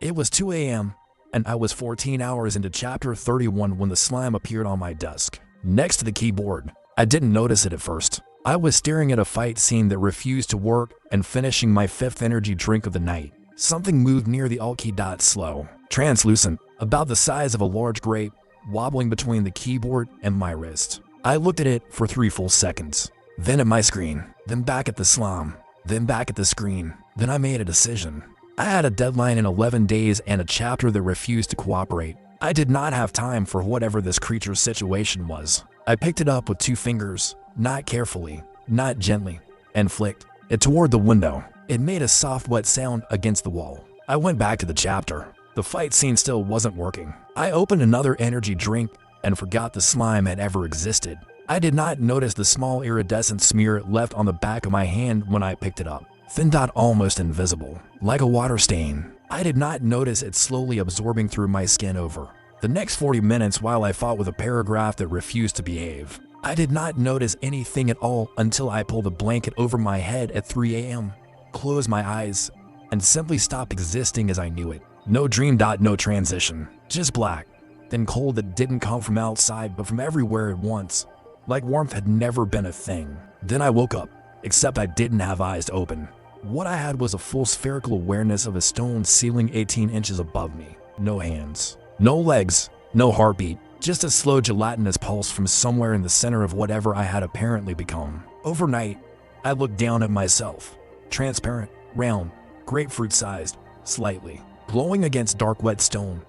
It was 2 a.m., and I was 14 hours into chapter 31 when the slime appeared on my desk, next to the keyboard. I didn't notice it at first. I was staring at a fight scene that refused to work and finishing my 5th energy drink of the night. Something moved near the alt key. Slow, translucent, about the size of a large grape, wobbling between the keyboard and my wrist. I looked at it for 3 full seconds, then at my screen, then back at the slime, then back at the screen. Then I made a decision. I had a deadline in 11 days and a chapter that refused to cooperate. I did not have time for whatever this creature's situation was. I picked it up with 2 fingers, not carefully, not gently, and flicked it toward the window. It made a soft wet sound against the wall. I went back to the chapter. The fight scene still wasn't working. I opened another energy drink and forgot the slime had ever existed. I did not notice the small iridescent smear left on the back of my hand when I picked it up. Thin, almost invisible, like a water stain. I did not notice it slowly absorbing through my skin over the next 40 minutes while I fought with a paragraph that refused to behave. I did not notice anything at all until I pulled a blanket over my head at 3 a.m., closed my eyes, and simply stopped existing as I knew it. No dream. No transition. Just black. Then cold that didn't come from outside but from everywhere at once. Like warmth had never been a thing. Then I woke up, except I didn't have eyes to open. What I had was a full spherical awareness of a stone ceiling 18 inches above me. No hands, no legs, no heartbeat, just a slow gelatinous pulse from somewhere in the center of whatever I had apparently become. Overnight, I looked down at myself. Transparent, round, grapefruit-sized, slightly, glowing against dark wet stone.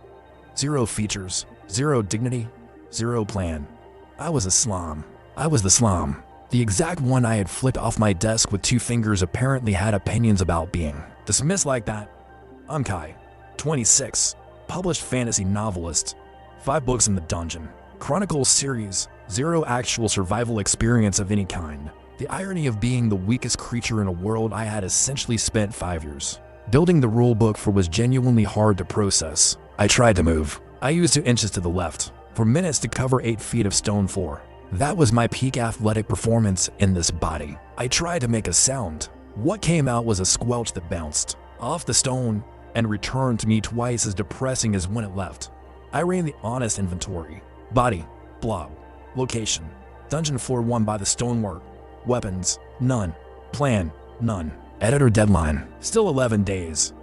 0 features, 0 dignity, 0 plan. I was a slime. I was the slime. The exact one I had flicked off my desk with 2 fingers apparently had opinions about being dismissed like that. I'm Kai, 26, published fantasy novelist, 5 books in the dungeon, Chronicles series, 0 actual survival experience of any kind. The irony of being the weakest creature in a world I had essentially spent 5 years building the rulebook for was genuinely hard to process. I tried to move. I used 2 inches to the left for minutes to cover 8 feet of stone floor. That was my peak athletic performance in this body. I tried to make a sound. What came out was a squelch that bounced off the stone and returned to me twice as depressing as when it left. I ran the honest inventory. Body, blob. Location, dungeon floor 1 by the stonework. Weapons, none. Plan, none. Editor deadline, still 11 days.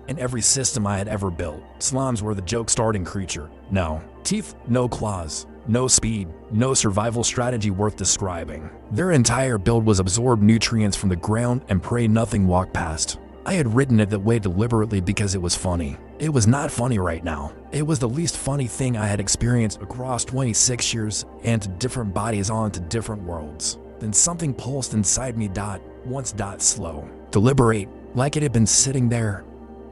In every system I had ever built, slimes were the joke starting creature. No teeth, no claws, no speed, no survival strategy worth describing. Their entire build was absorb nutrients from the ground and pray nothing walked past. I had written it that way deliberately because it was funny. It was not funny right now. It was the least funny thing I had experienced across 26 years and to different bodies onto different worlds. Then something pulsed inside me. Once slow, deliberate, like it had been sitting there,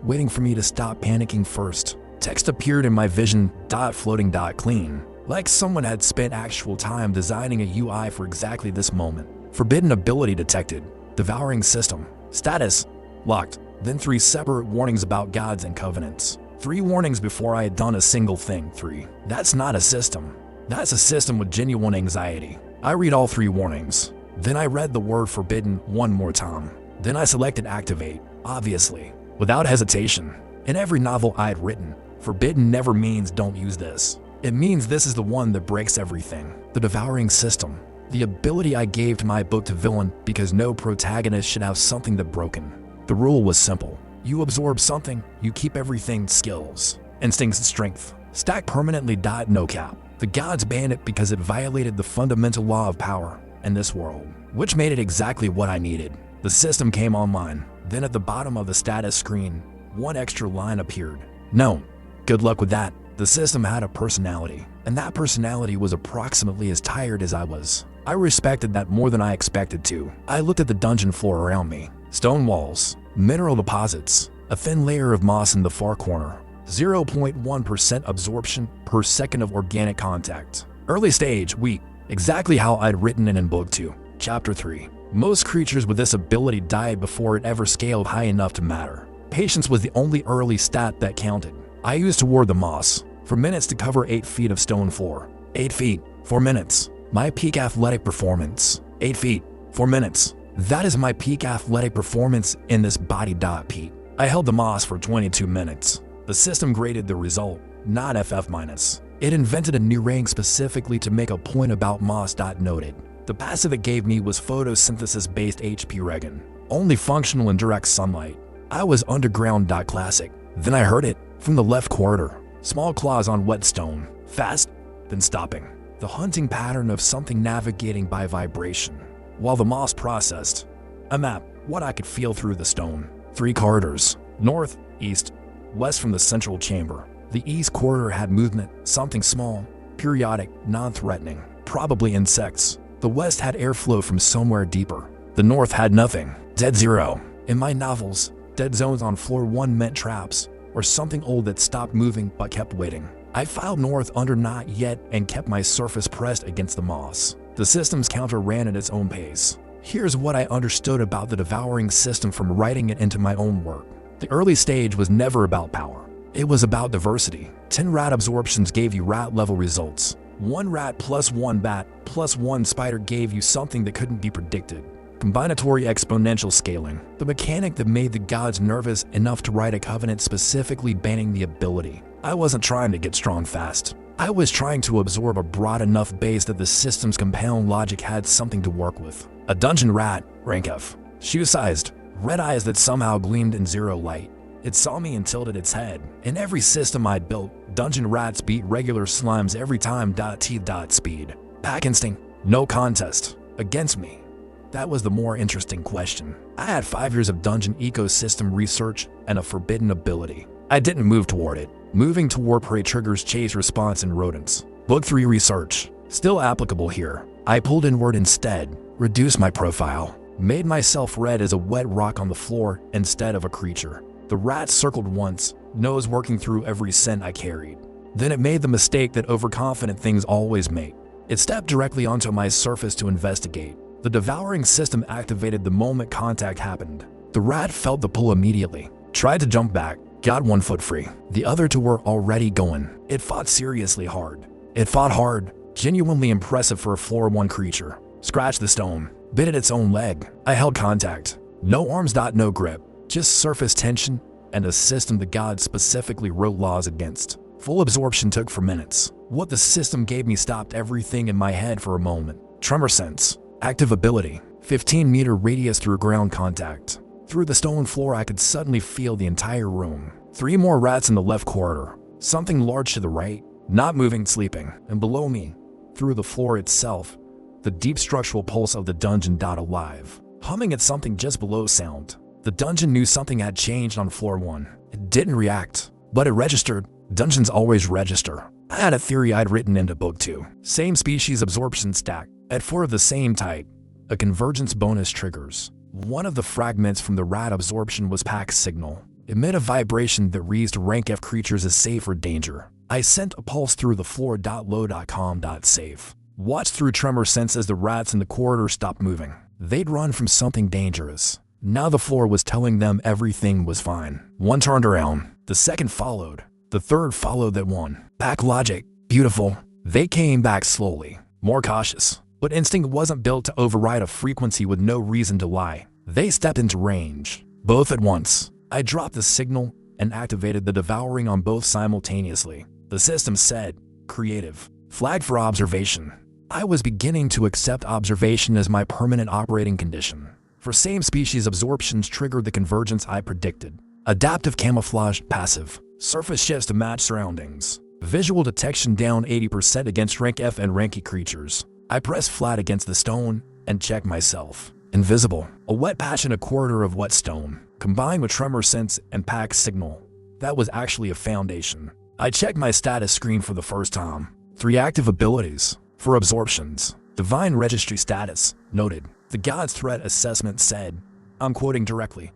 waiting for me to stop panicking first. Text appeared in my vision. Floating. Clean. Like someone had spent actual time designing a UI for exactly this moment. Forbidden ability detected. Devouring system. Status. Locked. Then 3 separate warnings about gods and covenants. 3 warnings before I had done a single thing. 3. That's not a system. That's a system with genuine anxiety. I read all 3 warnings. Then I read the word forbidden one more time. Then I selected activate, obviously, without hesitation. In every novel I had written, forbidden never means don't use this. It means this is the one that breaks everything. The devouring system. The ability I gave to my book to villain because no protagonist should have something that broken. The rule was simple. You absorb something, you keep everything skills, instincts, strength. Stack permanently. No cap. The gods banned it because it violated the fundamental law of power in this world, which made it exactly what I needed. The system came online. Then at the bottom of the status screen, 1 extra line appeared. No, good luck with that. The system had a personality, and that personality was approximately as tired as I was. I respected that more than I expected to. I looked at the dungeon floor around me. Stone walls, mineral deposits, a thin layer of moss in the far corner, 0.1% absorption per second of organic contact. Early stage, weak, exactly how I'd written it in Book 2, Chapter 3. Most creatures with this ability died before it ever scaled high enough to matter. Patience was the only early stat that counted. I used toward the moss for minutes to cover 8 feet of stone floor. 8 feet, 4 minutes. My peak athletic performance. 8 feet, 4 minutes. That is my peak athletic performance in this body. Pete. I held the moss for 22 minutes. The system graded the result, not FF-. It invented a new rank specifically to make a point about Moss. Noted. The passive it gave me was photosynthesis-based HP regen, only functional in direct sunlight. I was underground. Classic. Then I heard it, from the left corridor. Small claws on wet stone, fast, then stopping. The hunting pattern of something navigating by vibration. While the moss processed a map, what I could feel through the stone. 3 corridors, north, east, west from the central chamber. The east corridor had movement, something small, periodic, non-threatening, probably insects. The west had airflow from somewhere deeper. The north had nothing, dead zero. In my novels, dead zones on floor 1 meant traps, or something old that stopped moving but kept waiting. I filed north under not yet and kept my surface pressed against the moss. The system's counter ran at its own pace. Here's what I understood about the devouring system from writing it into my own work. The early stage was never about power. It was about diversity. 10 rat absorptions gave you rat-level results. 1 rat plus 1 bat plus 1 spider gave you something that couldn't be predicted. Combinatory exponential scaling, the mechanic that made the gods nervous enough to write a covenant specifically banning the ability. I wasn't trying to get strong fast. I was trying to absorb a broad enough base that the system's compound logic had something to work with. A dungeon rat, rank F, shoe-sized, red eyes that somehow gleamed in zero light. It saw me and tilted its head. In every system I'd built, dungeon rats beat regular slimes every time. T. Speed. Pack instinct, no contest. Against me. That was the more interesting question. I had 5 years of dungeon ecosystem research and a forbidden ability. I didn't move toward it. Moving toward prey triggers chase response in rodents. Book 3 research. Still applicable here. I pulled inward instead, reduced my profile, made myself red as a wet rock on the floor instead of a creature. The rat circled once, nose working through every scent I carried. Then it made the mistake that overconfident things always make. It stepped directly onto my surface to investigate. The devouring system activated the moment contact happened. The rat felt the pull immediately, tried to jump back, got 1 foot free. The other 2 were already going. It fought seriously hard. It fought hard, genuinely impressive for a floor 1 creature. Scratched the stone, bit at its own leg. I held contact. No arms. No grip. Just surface tension and a system the gods specifically wrote laws against. Full absorption took for minutes. What the system gave me stopped everything in my head for a moment. Tremor sense. Active ability. 15-meter radius through ground contact. Through the stone floor I could suddenly feel the entire room. 3 more rats in the left corridor. Something large to the right, not moving, sleeping. And below me, through the floor itself, the deep structural pulse of the dungeon. Alive. Humming at something just below sound. The dungeon knew something had changed on floor 1. It didn't react, but it registered. Dungeons always register. I had a theory I'd written into book 2. Same species absorption stack. At 4 of the same type, a convergence bonus triggers. One of the fragments from the rat absorption was pack signal. Emit a vibration that reads rank F creatures as safe or danger. I sent a pulse through the floor. Low.com.safe. Watched through tremor sense as the rats in the corridor stopped moving. They'd run from something dangerous. Now the floor was telling them everything was fine. 1 turned around. The 2nd followed. The 3rd followed that 1. Pack logic. Beautiful. They came back slowly, more cautious. But instinct wasn't built to override a frequency with no reason to lie. They stepped into range, both at once. I dropped the signal and activated the devouring on both simultaneously. The system said, creative, flag for observation. I was beginning to accept observation as my permanent operating condition. For same species absorptions triggered the convergence I predicted. Adaptive camouflage, passive. Surface shifts to match surroundings. Visual detection down 80% against rank F and ranky creatures. I pressed flat against the stone and checked myself. Invisible. A wet patch in a corridor of wet stone, combined with tremor sense and pack signal. That was actually a foundation. I checked my status screen for the first time. 3 active abilities. For absorptions. Divine registry status. Noted. The god's threat assessment said, I'm quoting directly,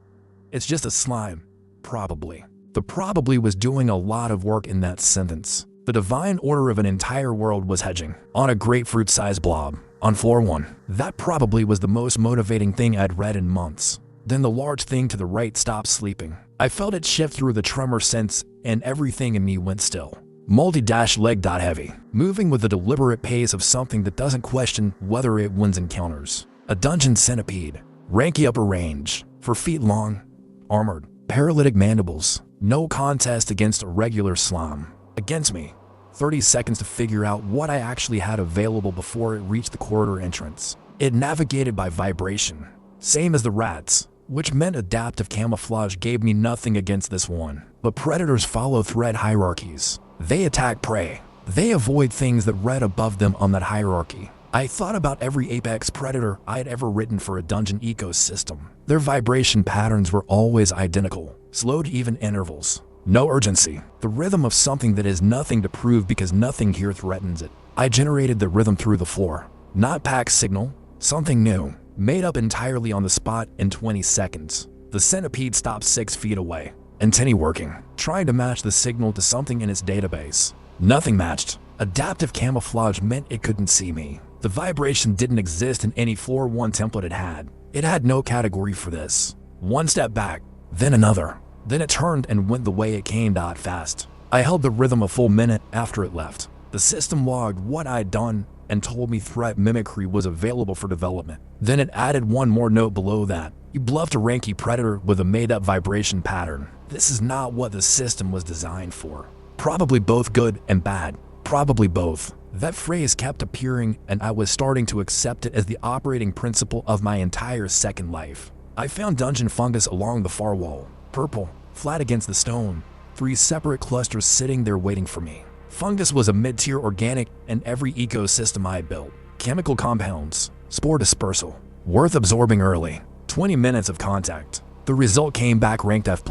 it's just a slime. Probably. The probably was doing a lot of work in that sentence. The divine order of an entire world was hedging on a grapefruit-sized blob on floor 1. That probably was the most motivating thing I'd read in months. Then the large thing to the right stopped sleeping. I felt it shift through the tremor sense and everything in me went still. Multi-leg. Heavy. Moving with the deliberate pace of something that doesn't question whether it wins encounters. A dungeon centipede. Ranky upper range. 4 feet long. Armored. Paralytic mandibles. No contest against a regular slime. Against me. 30 seconds to figure out what I actually had available before it reached the corridor entrance. It navigated by vibration, same as the rats, which meant adaptive camouflage gave me nothing against this one. But predators follow threat hierarchies. They attack prey. They avoid things that read above them on that hierarchy. I thought about every apex predator I had ever written for a dungeon ecosystem. Their vibration patterns were always identical, slow to even intervals. No urgency. The rhythm of something that has nothing to prove because nothing here threatens it. I generated the rhythm through the floor. Not pack signal, something new, made up entirely on the spot in 20 seconds. The centipede stopped 6 feet away. Antennae working, trying to match the signal to something in its database. Nothing matched. Adaptive camouflage meant it couldn't see me. The vibration didn't exist in any floor 1 template it had. It had no category for this. One step back, then another. Then it turned and went the way it came. Fast. I held the rhythm a full minute after it left. The system logged what I'd done and told me threat mimicry was available for development. Then it added one more note below that. You bluffed a ranky predator with a made-up vibration pattern. This is not what the system was designed for. Probably both good and bad. Probably both. That phrase kept appearing and I was starting to accept it as the operating principle of my entire second life. I found dungeon fungus along the far wall. Purple, flat against the stone. 3 separate clusters sitting there waiting for me. Fungus was a mid-tier organic in every ecosystem I built. Chemical compounds, spore dispersal, worth absorbing early. 20 minutes of contact. The result came back ranked F+,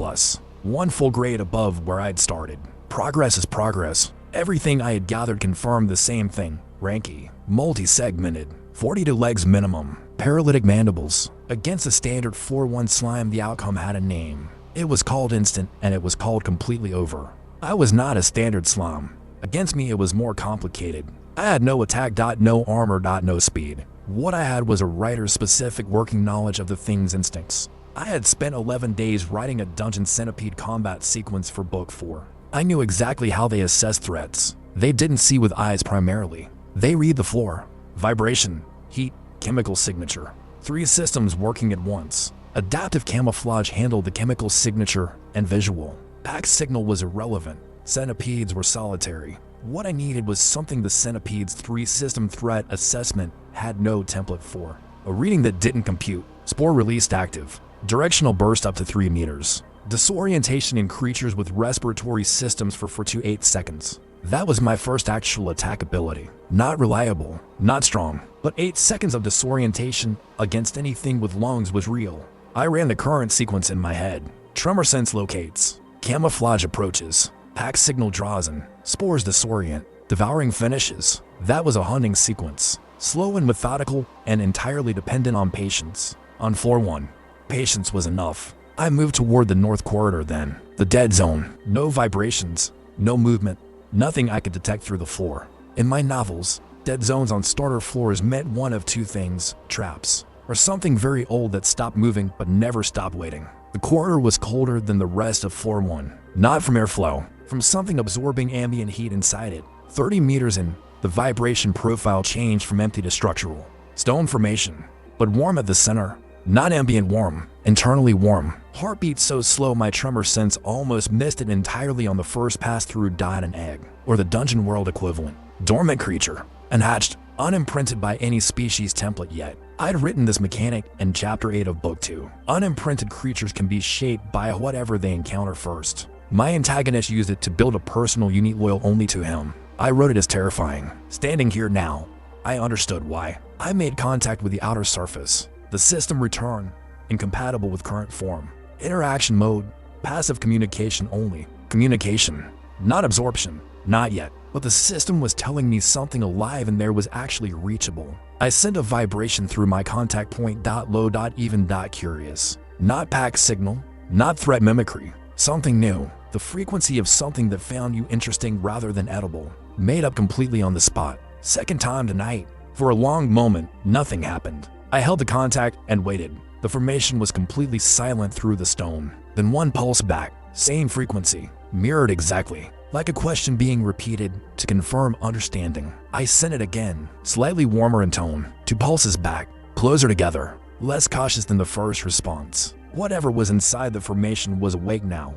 1 full grade above where I'd started. Progress is progress. Everything I had gathered confirmed the same thing. Ranky, multi-segmented, 42 legs minimum, paralytic mandibles. Against a standard 4-1 slime, the outcome had a name. It was called instant and it was called completely over. I was not a standard slime. Against me it was more complicated. I had no attack, no armor, no speed. What I had was a writer's specific working knowledge of the thing's instincts. I had spent 11 days writing a dungeon centipede combat sequence for book 4. I knew exactly how they assess threats. They didn't see with eyes primarily. They read the floor. Vibration, heat, chemical signature. 3 systems working at once. Adaptive camouflage handled the chemical signature and visual. Pack signal was irrelevant. Centipedes were solitary. What I needed was something the centipede's 3-system threat assessment had no template for. A reading that didn't compute. Spore released active. Directional burst up to 3 meters. Disorientation in creatures with respiratory systems for 2 to 8 seconds. That was my first actual attack ability. Not reliable, not strong, but 8 seconds of disorientation against anything with lungs was real. I ran the current sequence in my head. Tremor sense locates. Camouflage approaches. Pack signal draws in. Spores disorient. Devouring finishes. That was a hunting sequence. Slow and methodical and entirely dependent on patience. On floor 1, patience was enough. I moved toward the north corridor then. The dead zone. No vibrations. No movement. Nothing I could detect through the floor. In my novels, dead zones on starter floors meant one of 2 things: traps, or something very old that stopped moving but never stopped waiting. The corridor was colder than the rest of floor 1. Not from airflow, from something absorbing ambient heat inside it. 30 meters in, the vibration profile changed from empty to structural. Stone formation, but warm at the center. Not ambient warm, internally warm. Heartbeat so slow my tremor sense almost missed it entirely on the first pass through. An egg, or the dungeon world equivalent. Dormant creature, unhatched, unimprinted by any species template yet. I'd written this mechanic in chapter 8 of book 2. Unimprinted creatures can be shaped by whatever they encounter first. My antagonist used it to build a personal unit loyal only to him. I wrote it as terrifying. Standing here now, I understood why. I made contact with the outer surface. The system returned, incompatible with current form. Interaction mode, passive communication only. Communication, not absorption, not yet. But the system was telling me something alive and there was actually reachable. I sent a vibration through my contact point. Low. Even. Curious. Not pack signal, not threat mimicry. Something new. The frequency of something that found you interesting rather than edible. Made up completely on the spot. Second time tonight. For a long moment, nothing happened. I held the contact and waited. The formation was completely silent through the stone. Then one pulse back. Same frequency. Mirrored exactly. Like a question being repeated to confirm understanding. I sent it again, slightly warmer in tone. 2 pulses back, closer together, less cautious than the first response. Whatever was inside the formation was awake now.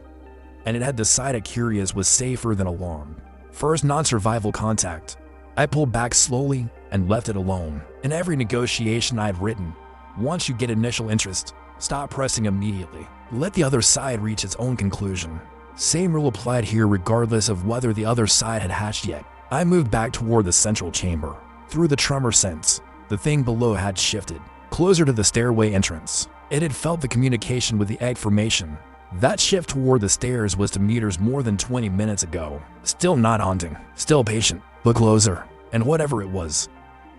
and it had decided curious was safer than alarmed. First non-survival contact. I pulled back slowly and left it alone. In every negotiation I'd written, once you get initial interest, stop pressing immediately. Let the other side reach its own conclusion. Same rule applied here regardless of whether the other side had hatched yet. I moved back toward the central chamber. Through the tremor sense, the thing below had shifted, closer to the stairway entrance. It had felt the communication with the egg formation. That shift toward the stairs was to meters more than 20 minutes ago. Still not haunting, still patient, but closer. And whatever it was,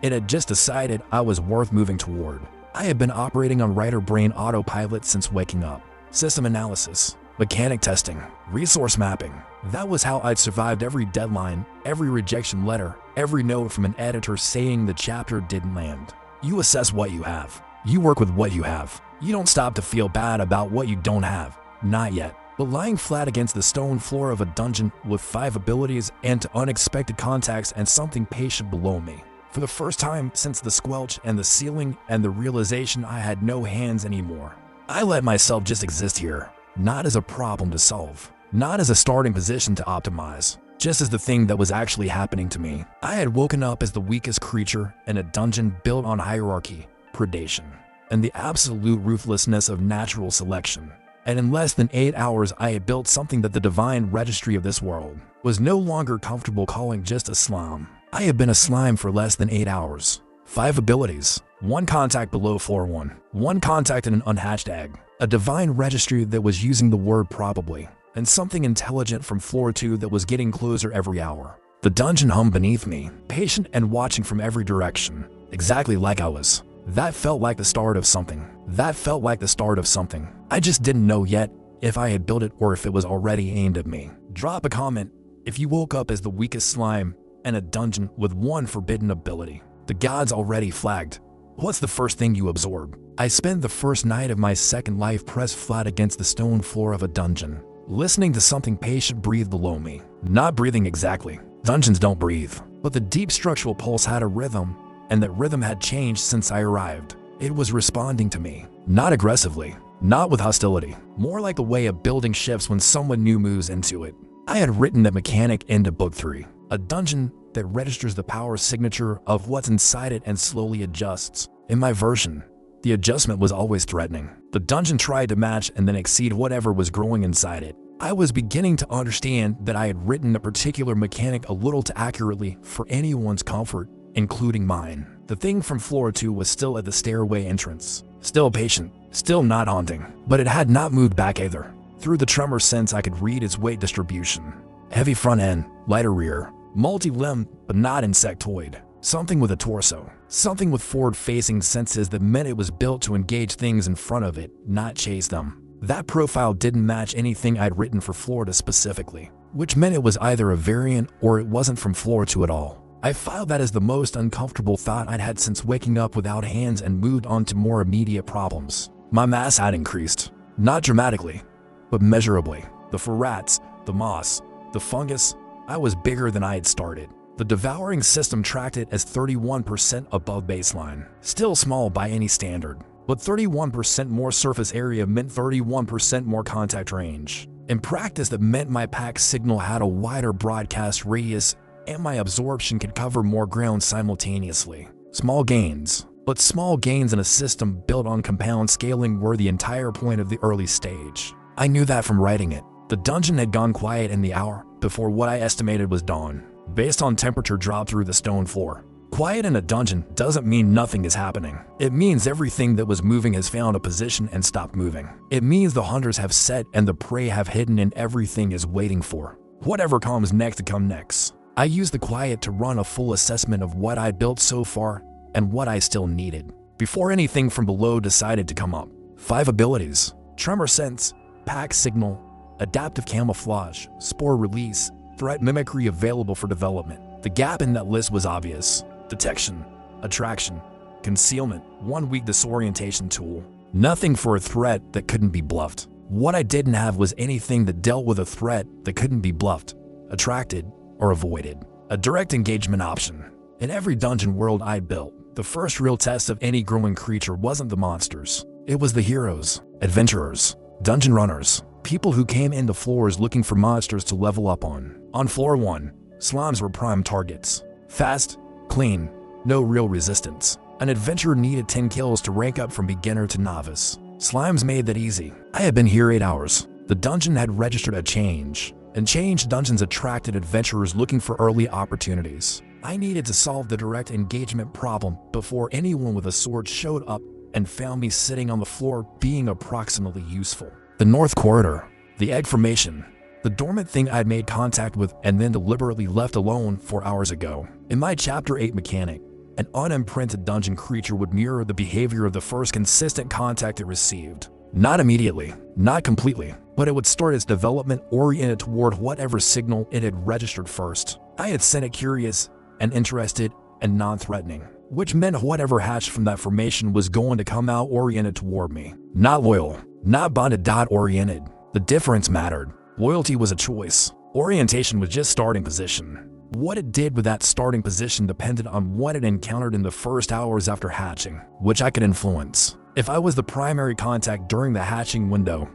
it had just decided I was worth moving toward. I had been operating on writer brain autopilot since waking up. System analysis, mechanic testing, resource mapping. That was how I'd survived every deadline, every rejection letter, every note from an editor saying the chapter didn't land. You assess what you have. You work with what you have. You don't stop to feel bad about what you don't have. Not yet. But lying flat against the stone floor of a dungeon with 5 abilities and to unexpected contacts and something patient below me. For the first time since the squelch and the ceiling and the realization I had no hands anymore. I let myself just exist here, not as a problem to solve, not as a starting position to optimize, just as the thing that was actually happening to me. I had woken up as the weakest creature in a dungeon built on hierarchy, predation, and the absolute ruthlessness of natural selection. And in less than 8 hours I had built something that the divine registry of this world was no longer comfortable calling just a slime. I had been a slime for less than 8 hours. 5 abilities, 1 contact below floor 1, 1 contact in an unhatched egg, a divine registry that was using the word probably, and something intelligent from floor 2 that was getting closer every hour. The dungeon hummed beneath me, patient and watching from every direction, exactly like I was. That felt like the start of something. That felt like the start of something. I just didn't know yet if I had built it or if it was already aimed at me. Drop a comment if you woke up as the weakest slime in a dungeon with 1 forbidden ability. The gods already flagged. What's the first thing you absorb? I spent the first night of my second life pressed flat against the stone floor of a dungeon, listening to something patient breathe below me. Not breathing exactly. Dungeons don't breathe. But the deep structural pulse had a rhythm, and that rhythm had changed since I arrived. It was responding to me. Not aggressively. Not with hostility. More like the way a building shifts when someone new moves into it. I had written that mechanic into book 3. A dungeon that registers the power signature of what's inside it and slowly adjusts. In my version, the adjustment was always threatening. The dungeon tried to match and then exceed whatever was growing inside it. I was beginning to understand that I had written a particular mechanic a little too accurately for anyone's comfort, including mine. The thing from floor 2 was still at the stairway entrance. Still patient, still not haunting, but it had not moved back either. Through the tremor sense I could read its weight distribution. Heavy front end, lighter rear, multi-limb but not insectoid. Something with a torso. Something with forward-facing senses that meant it was built to engage things in front of it, not chase them. That profile didn't match anything I'd written for Florida specifically, which meant it was either a variant or it wasn't from floor 2 at all. I filed that as the most uncomfortable thought I'd had since waking up without hands and moved on to more immediate problems. My mass had increased. Not dramatically, but measurably. The ferrats, the moss, the fungus, I was bigger than I had started. The devouring system tracked it as 31% above baseline. Still small by any standard, but 31% more surface area meant 31% more contact range. In practice, that meant my pack signal had a wider broadcast radius and my absorption could cover more ground simultaneously. Small gains, but small gains in a system built on compound scaling were the entire point of the early stage. I knew that from writing it. The dungeon had gone quiet in the hour before what I estimated was dawn, based on temperature drop through the stone floor. Quiet in a dungeon doesn't mean nothing is happening. It means everything that was moving has found a position and stopped moving. It means the hunters have set and the prey have hidden and everything is waiting for whatever comes next to come next. I used the quiet to run a full assessment of what I'd built so far and what I still needed, before anything from below decided to come up. 5 abilities: tremor sense, pack signal, adaptive camouflage, spore release, threat mimicry available for development. The gap in that list was obvious. Detection, attraction, concealment, 1 weak disorientation tool. Nothing for a threat that couldn't be bluffed. What I didn't have was anything that dealt with a threat that couldn't be bluffed, attracted, or avoided. A direct engagement option. In every dungeon world I built, the first real test of any growing creature wasn't the monsters. It was the heroes, adventurers, dungeon runners, People who came into floors looking for monsters to level up on. On floor 1, slimes were prime targets. Fast, clean, no real resistance. An adventurer needed 10 kills to rank up from beginner to novice. Slimes made that easy. I had been here 8 hours. The dungeon had registered a change, and changed dungeons attracted adventurers looking for early opportunities. I needed to solve the direct engagement problem before anyone with a sword showed up and found me sitting on the floor being approximately useful. The North Corridor, the egg formation, the dormant thing I'd made contact with and then deliberately left alone 4 hours ago. In my Chapter 8 mechanic, an unimprinted dungeon creature would mirror the behavior of the first consistent contact it received. Not immediately, not completely, but it would start its development oriented toward whatever signal it had registered first. I had sent it curious and interested and non-threatening, which meant whatever hatched from that formation was going to come out oriented toward me. Not loyal, not bonded. Oriented. The difference mattered. Loyalty was a choice. Orientation was just starting position. What it did with that starting position depended on what it encountered in the first hours after hatching, which I could influence. If I was the primary contact during the hatching window,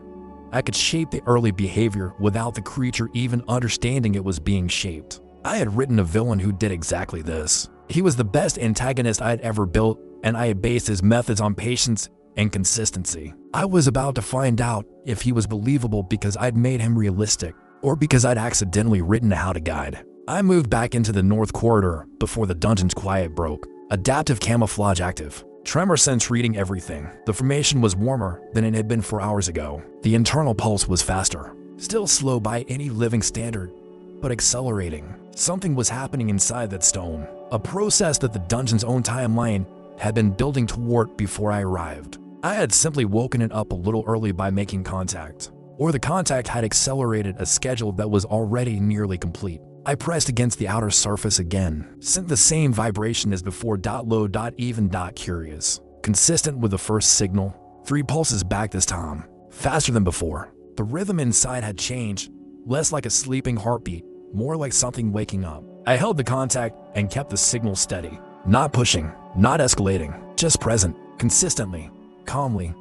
I could shape the early behavior without the creature even understanding it was being shaped. I had written a villain who did exactly this. He was the best antagonist I had ever built, and I had based his methods on patience and consistency. I was about to find out if he was believable because I'd made him realistic, or because I'd accidentally written a how-to guide. I moved back into the North Corridor before the dungeon's quiet broke. Adaptive camouflage active. Tremor sense reading everything. The formation was warmer than it had been 4 hours ago. The internal pulse was faster. Still slow by any living standard, but accelerating. Something was happening inside that stone. A process that the dungeon's own timeline had been building toward before I arrived. I had simply woken it up a little early by making contact. Or the contact had accelerated a schedule that was already nearly complete. I pressed against the outer surface again, sent the same vibration as before. Low, even, curious. Consistent with the first signal. 3 pulses back this time. Faster than before. The rhythm inside had changed, less like a sleeping heartbeat, more like something waking up. I held the contact and kept the signal steady. Not pushing, not escalating, just present, consistently, calmly,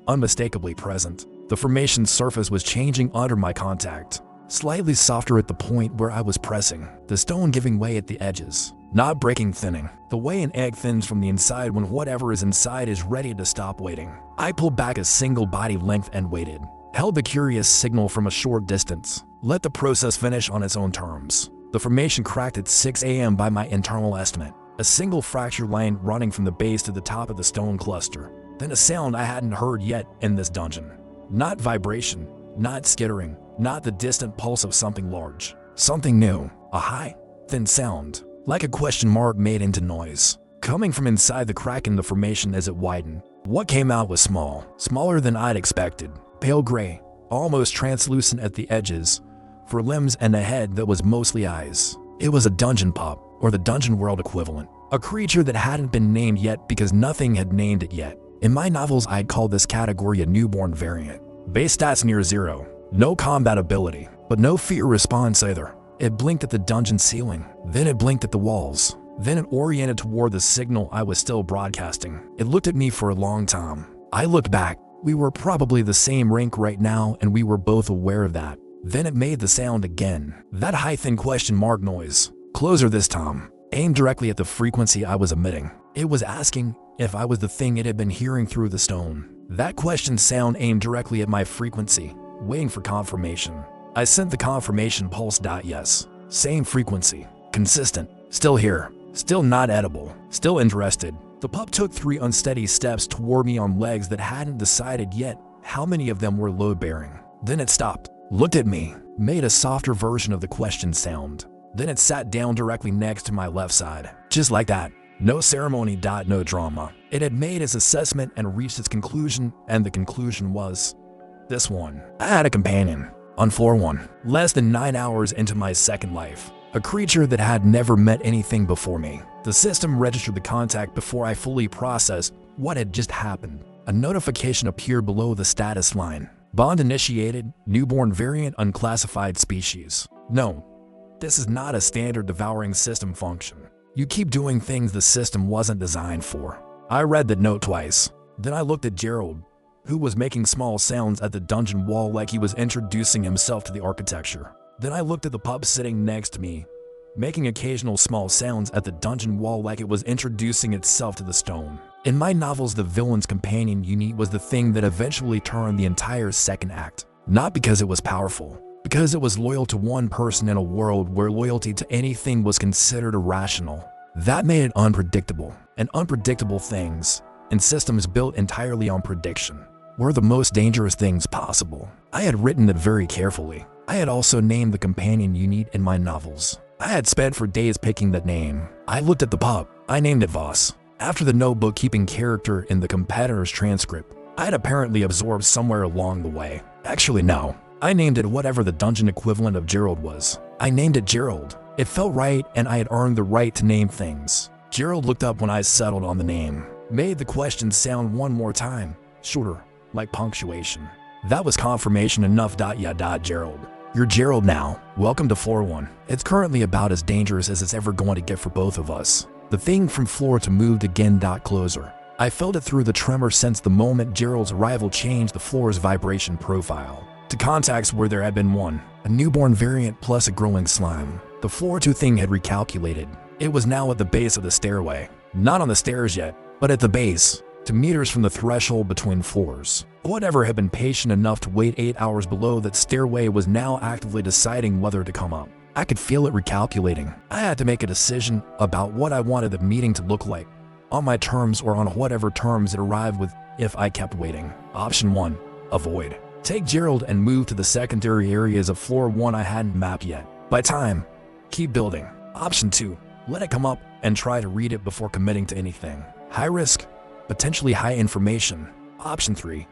unmistakably present. The formation surface was changing under my contact. Slightly softer at the point where I was pressing, the stone giving way at the edges, not breaking, thinning, the way an egg thins from the inside when whatever is inside is ready to stop waiting. I pulled back a single body length and waited, held the curious signal from a short distance, let the process finish on its own terms. The formation cracked at 6 a.m. by my internal estimate, a single fracture line running from the base to the top of the stone cluster. Then a sound I hadn't heard yet in this dungeon. Not vibration, not skittering, not the distant pulse of something large. Something new, a high, thin sound, like a question mark made into noise, coming from inside the crack in the formation as it widened. What came out was small, smaller than I'd expected, pale gray, almost translucent at the edges, for limbs and a head that was mostly eyes. It was a dungeon pup, or the dungeon world equivalent, a creature that hadn't been named yet because nothing had named it yet. In my novels, I'd call this category a newborn variant. Base stats near 0. No combat ability, but no fear response either. It blinked at the dungeon ceiling, then it blinked at the walls, then it oriented toward the signal I was still broadcasting. It looked at me for a long time. I looked back. We were probably the same rank right now, and we were both aware of that. Then it made the sound again. That high thin question mark noise. Closer this time, aimed directly at the frequency I was emitting. It was asking if I was the thing it had been hearing through the stone. That question sound aimed directly at my frequency, waiting for confirmation. I sent the confirmation pulse. Yes. Same frequency. Consistent. Still here. Still not edible. Still interested. The pup took 3 unsteady steps toward me on legs that hadn't decided yet how many of them were load-bearing. Then it stopped, looked at me, made a softer version of the question sound. Then it sat down directly next to my left side. Just like that. No ceremony. No drama. It had made its assessment and reached its conclusion, and the conclusion was this one. I had a companion on floor 1, less than 9 hours into my second life. A creature that had never met anything before me. The system registered the contact before I fully processed what had just happened. A notification appeared below the status line. Bond initiated, newborn variant, unclassified species. No, this is not a standard devouring system function. You keep doing things the system wasn't designed for. I read that note twice. Then I looked at Gerald, who was making small sounds at the dungeon wall like he was introducing himself to the architecture. Then I looked at the pup sitting next to me, making occasional small sounds at the dungeon wall like it was introducing itself to the stone. In my novels, the villain's companion unit was the thing that eventually turned the entire second act. Not because it was powerful, because it was loyal to one person in a world where loyalty to anything was considered irrational. That made it unpredictable, and unpredictable things, and systems built entirely on prediction, were the most dangerous things possible. I had written it very carefully. I had also named the companion unit in my novels. I had spent for days picking that name. I looked at the pup. I named it Voss, after the notebook-keeping character in the competitor's transcript I had apparently absorbed somewhere along the way. Actually, no. I named it whatever the dungeon equivalent of Gerald was. I named it Gerald. It felt right, and I had earned the right to name things. Gerald looked up when I settled on the name, made the question sound one more time, shorter, like punctuation. That was confirmation enough. Gerald. You're Gerald now. Welcome to floor 1. It's currently about as dangerous as it's ever going to get for both of us. The thing from floor to moved again. Closer. I felt it through the tremor since the moment Gerald's arrival changed the floor's vibration profile to contacts where there had been one, a newborn variant plus a growing slime. The floor 2 thing had recalculated. It was now at the base of the stairway. Not on the stairs yet, but at the base, 2 meters from the threshold between floors. Whatever had been patient enough to wait 8 hours below that stairway was now actively deciding whether to come up. I could feel it recalculating. I had to make a decision about what I wanted the meeting to look like, on my terms or on whatever terms it arrived with if I kept waiting. Option 1. Avoid. Take Gerald and move to the secondary areas of floor 1 I hadn't mapped yet. By time, keep building. Option 2. Let it come up and try to read it before committing to anything. High risk, potentially high information. Option 3.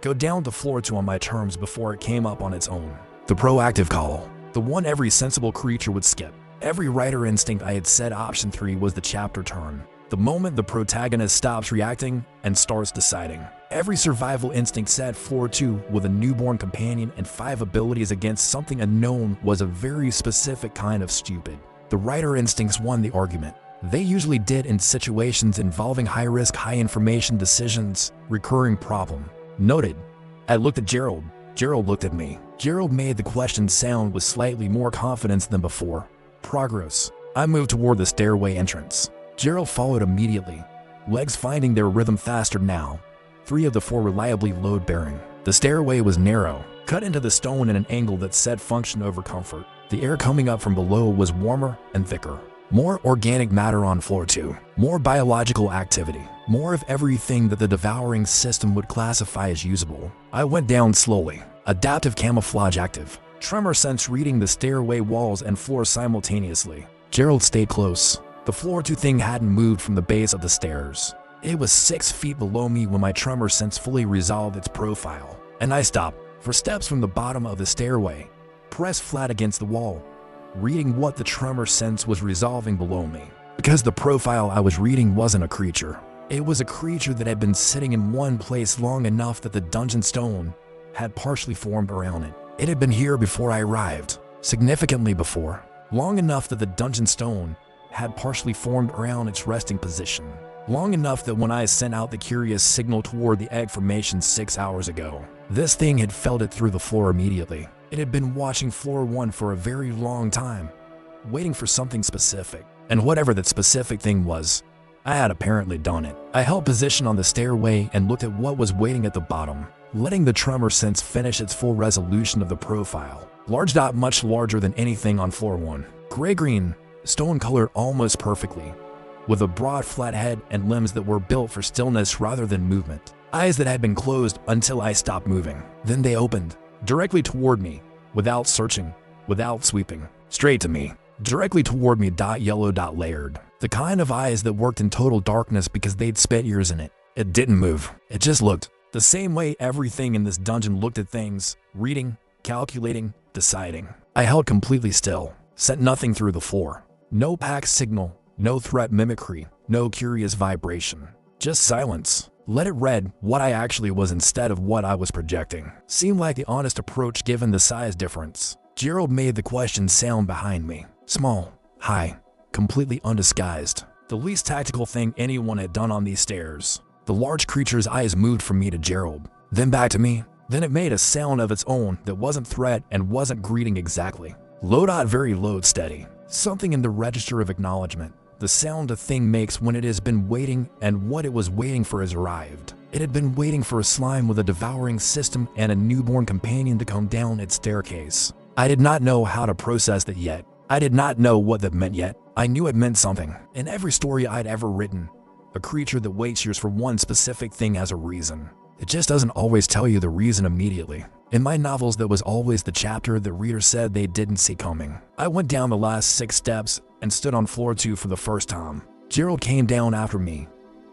Go down to floor 2 on my terms before it came up on its own. The proactive call. The one every sensible creature would skip. Every writer instinct I had said option 3 was the chapter turn. The moment the protagonist stops reacting and starts deciding. Every survival instinct said floor 2 with a newborn companion and 5 abilities against something unknown was a very specific kind of stupid. The writer instincts won the argument. They usually did in situations involving high-risk, high-information decisions, recurring problem. Noted. I looked at Gerald. Gerald looked at me. Gerald made the question sound with slightly more confidence than before. Progress. I moved toward the stairway entrance. Gerald followed immediately, legs finding their rhythm faster now. 3 of the 4 reliably load-bearing. The stairway was narrow, cut into the stone at an angle that said function over comfort. The air coming up from below was warmer and thicker. More organic matter on floor 2. More biological activity. More of everything that the devouring system would classify as usable. I went down slowly. Adaptive camouflage active. Tremor sense reading the stairway walls and floor simultaneously. Gerald stayed close. The floor 2 thing hadn't moved from the base of the stairs. It was 6 feet below me when my tremor sense fully resolved its profile, and I stopped for steps from the bottom of the stairway, pressed flat against the wall, reading what the tremor sense was resolving below me. Because the profile I was reading wasn't a creature. It was a creature that had been sitting in one place long enough that the dungeon stone had partially formed around it. It had been here before I arrived, significantly before, long enough that the dungeon stone had partially formed around its resting position, long enough that when I sent out the curious signal toward the egg formation 6 hours ago, this thing had felt it through the floor immediately. It had been watching floor 1 for a very long time, waiting for something specific, and whatever that specific thing was, I had apparently done it. I held position on the stairway and looked at what was waiting at the bottom, letting the tremor sense finish its full resolution of the profile. Large dot, much larger than anything on floor 1. Gray-green, stone-colored almost perfectly, with a broad flat head and limbs that were built for stillness rather than movement. Eyes that had been closed until I stopped moving. Then they opened, directly toward me, without searching, without sweeping, straight to me, directly toward me. Yellow layered. The kind of eyes that worked in total darkness because they'd spent years in it. It didn't move. It just looked. The same way everything in this dungeon looked at things, reading, calculating, deciding. I held completely still, sent nothing through the floor. No pack signal, no threat mimicry, no curious vibration. Just silence. Let it read what I actually was instead of what I was projecting. Seemed like the honest approach given the size difference. Gerald made the question sound behind me. Small, high, completely undisguised. The least tactical thing anyone had done on these stairs. The large creature's eyes moved from me to Gerald. then back to me. Then it made a sound of its own that wasn't threat and wasn't greeting exactly. Low dot very low steady. Something in the register of acknowledgement. The sound a thing makes when it has been waiting and what it was waiting for has arrived. It had been waiting for a slime with a devouring system and a newborn companion to come down its staircase. I did not know how to process that yet. I did not know what that meant yet. I knew it meant something. In every story I'd ever written, a creature that waits years for one specific thing has a reason. It just doesn't always tell you the reason immediately. In my novels, that was always the chapter the reader said they didn't see coming. I went down the last 6 steps and stood on floor 2 for the first time. Gerald came down after me,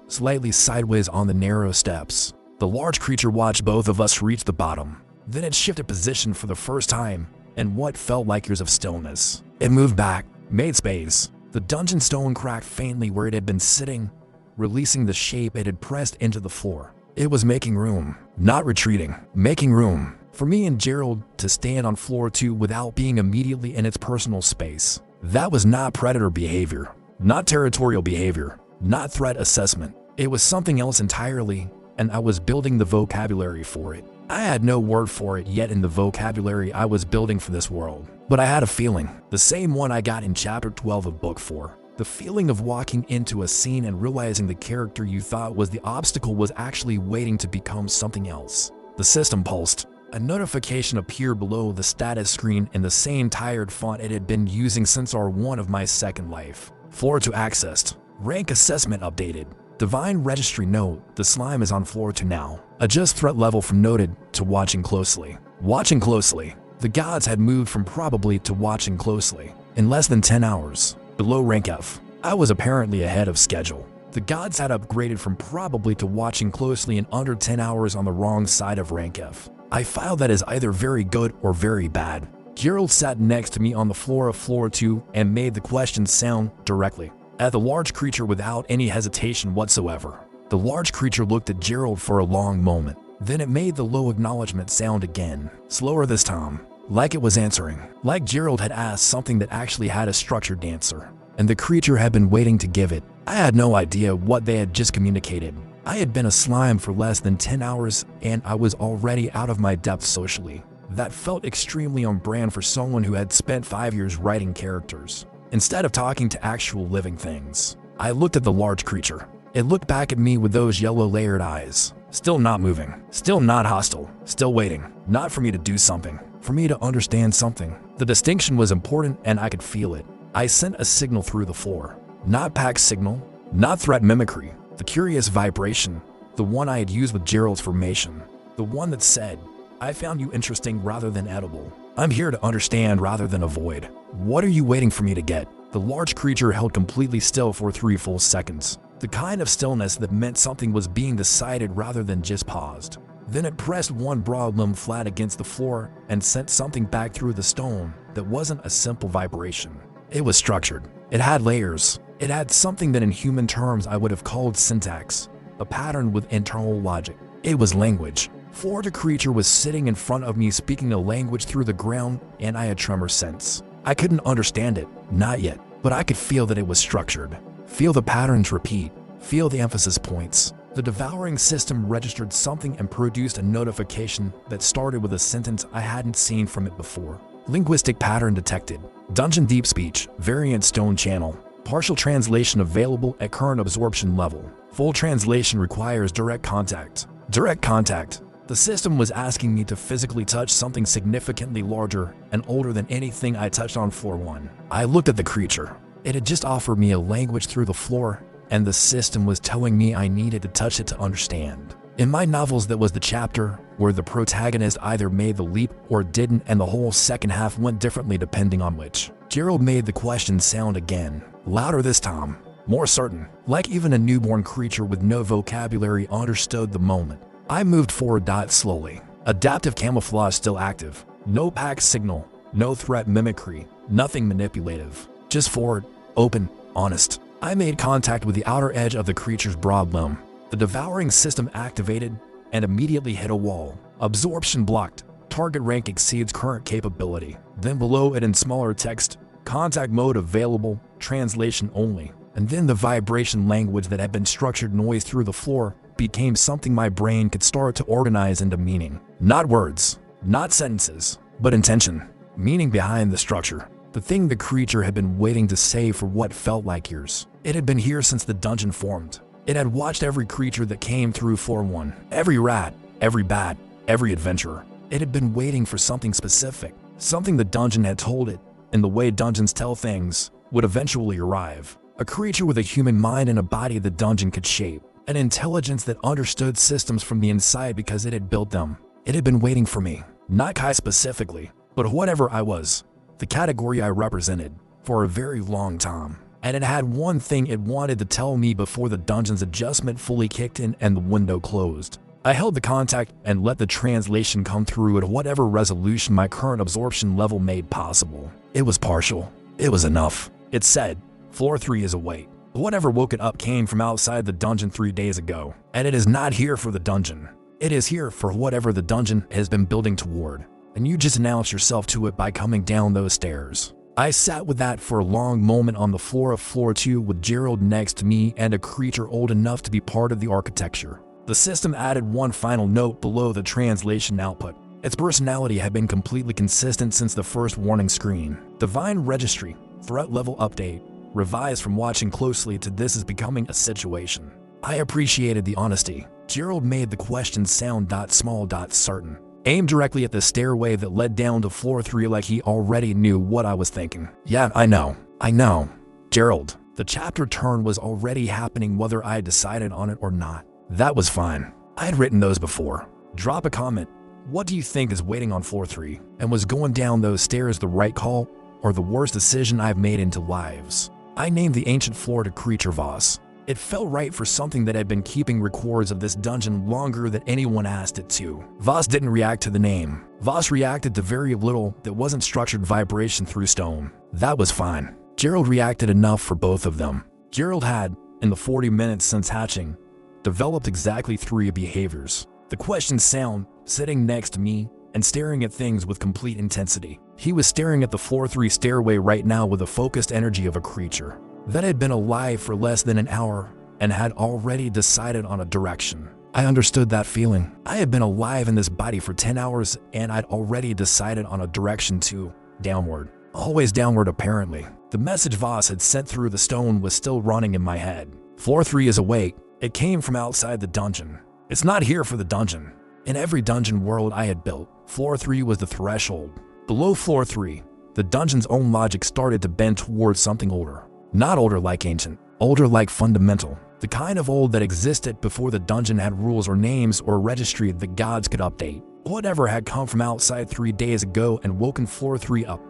slightly sideways on the narrow steps. The large creature watched both of us reach the bottom. Then it shifted position for the first time in what felt like years of stillness. It moved back, made space. The dungeon stone cracked faintly where it had been sitting, releasing the shape it had pressed into the floor. It was making room, not retreating, making room for me and Gerald to stand on floor 2 without being immediately in its personal space. That was not predator behavior, not territorial behavior, not threat assessment. It was something else entirely, and I was building the vocabulary for it. I had no word for it yet in the vocabulary I was building for this world, but I had a feeling, the same one I got in chapter 12 of book 4. The feeling of walking into a scene and realizing the character you thought was the obstacle was actually waiting to become something else. The system pulsed. A notification appeared below the status screen in the same tired font it had been using since R1 of my second life. Floor 2 accessed. Rank assessment updated. Divine registry note, the slime is on floor 2 now. Adjust threat level from noted to watching closely. Watching closely. The gods had moved from probably to watching closely in less than 10 hours. Below rank F. I was apparently ahead of schedule. The gods had upgraded from probably to watching closely in under 10 hours on the wrong side of rank F. I filed that as either very good or very bad. Gerald sat next to me on the floor of floor 2 and made the question sound directly at the large creature without any hesitation whatsoever. The large creature looked at Gerald for a long moment. Then it made the low acknowledgement sound again, slower this time. Like it was answering, like Gerald had asked something that actually had a structured answer, and the creature had been waiting to give it. I had no idea what they had just communicated. I had been a slime for less than 10 hours and I was already out of my depth socially. That felt extremely on brand for someone who had spent 5 years writing characters, instead of talking to actual living things. I looked at the large creature. It looked back at me with those yellow layered eyes. Still not moving, still not hostile, still waiting, not for me to do something, for me to understand something. The distinction was important and I could feel it. I sent a signal through the floor. Not pack signal, not threat mimicry, the curious vibration, the one I had used with Gerald's formation, the one that said, I found you interesting rather than edible. I'm here to understand rather than avoid. What are you waiting for me to get? The large creature held completely still for 3 full seconds. The kind of stillness that meant something was being decided rather than just paused. Then it pressed one broad limb flat against the floor and sent something back through the stone that wasn't a simple vibration. It was structured. It had layers. It had something that in human terms I would have called syntax, a pattern with internal logic. It was language. For the creature was sitting in front of me speaking a language through the ground, and I had tremor sense. I couldn't understand it, not yet, but I could feel that it was structured. Feel the patterns repeat. Feel the emphasis points. The devouring system registered something and produced a notification that started with a sentence I hadn't seen from it before. Linguistic pattern detected. Dungeon deep speech, variant stone channel. Partial translation available at current absorption level. Full translation requires direct contact. Direct contact. The system was asking me to physically touch something significantly larger and older than anything I touched on floor 1. I looked at the creature. It had just offered me a language through the floor, and the system was telling me I needed to touch it to understand. In my novels, that was the chapter where the protagonist either made the leap or didn't, and the whole second half went differently depending on which. Gerald made the question sound again, louder this time, more certain, like even a newborn creature with no vocabulary understood the moment. I moved forward slowly. Adaptive camouflage still active. No pack signal, no threat mimicry, nothing manipulative. Just forward, open, honest. I made contact with the outer edge of the creature's broad limb. The devouring system activated and immediately hit a wall. Absorption blocked. Target rank exceeds current capability. Then below it in smaller text, contact mode available, translation only. And then the vibration language that had been structured noise through the floor became something my brain could start to organize into meaning. Not words, not sentences, but intention. Meaning behind the structure. The thing the creature had been waiting to say for what felt like years. It had been here since the dungeon formed. It had watched every creature that came through floor 1. Every rat, every bat, every adventurer. It had been waiting for something specific. Something the dungeon had told it, in the way dungeons tell things, would eventually arrive. A creature with a human mind and a body the dungeon could shape. An intelligence that understood systems from the inside because it had built them. It had been waiting for me. Not Kai specifically, but whatever I was. The category I represented, for a very long time. And it had one thing it wanted to tell me before the dungeon's adjustment fully kicked in and the window closed. I held the contact and let the translation come through at whatever resolution my current absorption level made possible. It was partial. It was enough. It said, floor 3 is awake. Whatever woke it up came from outside the dungeon 3 days ago, and it is not here for the dungeon. It is here for whatever the dungeon has been building toward, and you just announce yourself to it by coming down those stairs. I sat with that for a long moment on the floor of floor 2 with Gerald next to me and a creature old enough to be part of the architecture. The system added one final note below the translation output. Its personality had been completely consistent since the first warning screen. Divine Registry, threat level update, revised from watching closely to this is becoming a situation. I appreciated the honesty. Gerald made the question sound small certain. Aimed directly at the stairway that led down to floor 3 like he already knew what I was thinking. Yeah, I know. Gerald, the chapter turn was already happening whether I had decided on it or not. That was fine. I had written those before. Drop a comment. What do you think is waiting on floor 3? And was going down those stairs the right call or the worst decision I've made into lives? I named the ancient floor to Creature Voss. It felt right for something that had been keeping records of this dungeon longer than anyone asked it to. Voss didn't react to the name. Voss reacted to very little that wasn't structured vibration through stone. That was fine. Gerald reacted enough for both of them. Gerald had, in the 40 minutes since hatching, developed exactly 3 behaviors. The question sound, sitting next to me, and staring at things with complete intensity. He was staring at the floor 3 stairway right now with the focused energy of a creature that had been alive for less than an hour and had already decided on a direction. I understood that feeling. I had been alive in this body for 10 hours and I'd already decided on a direction to downward. Always downward apparently. The message Voss had sent through the stone was still running in my head. Floor 3 is awake. It came from outside the dungeon. It's not here for the dungeon. In every dungeon world I had built, floor 3 was the threshold. Below floor 3, the dungeon's own logic started to bend towards something older. Not older like ancient, older like fundamental. The kind of old that existed before the dungeon had rules or names or registry the gods could update. Whatever had come from outside 3 days ago and woken floor 3 up.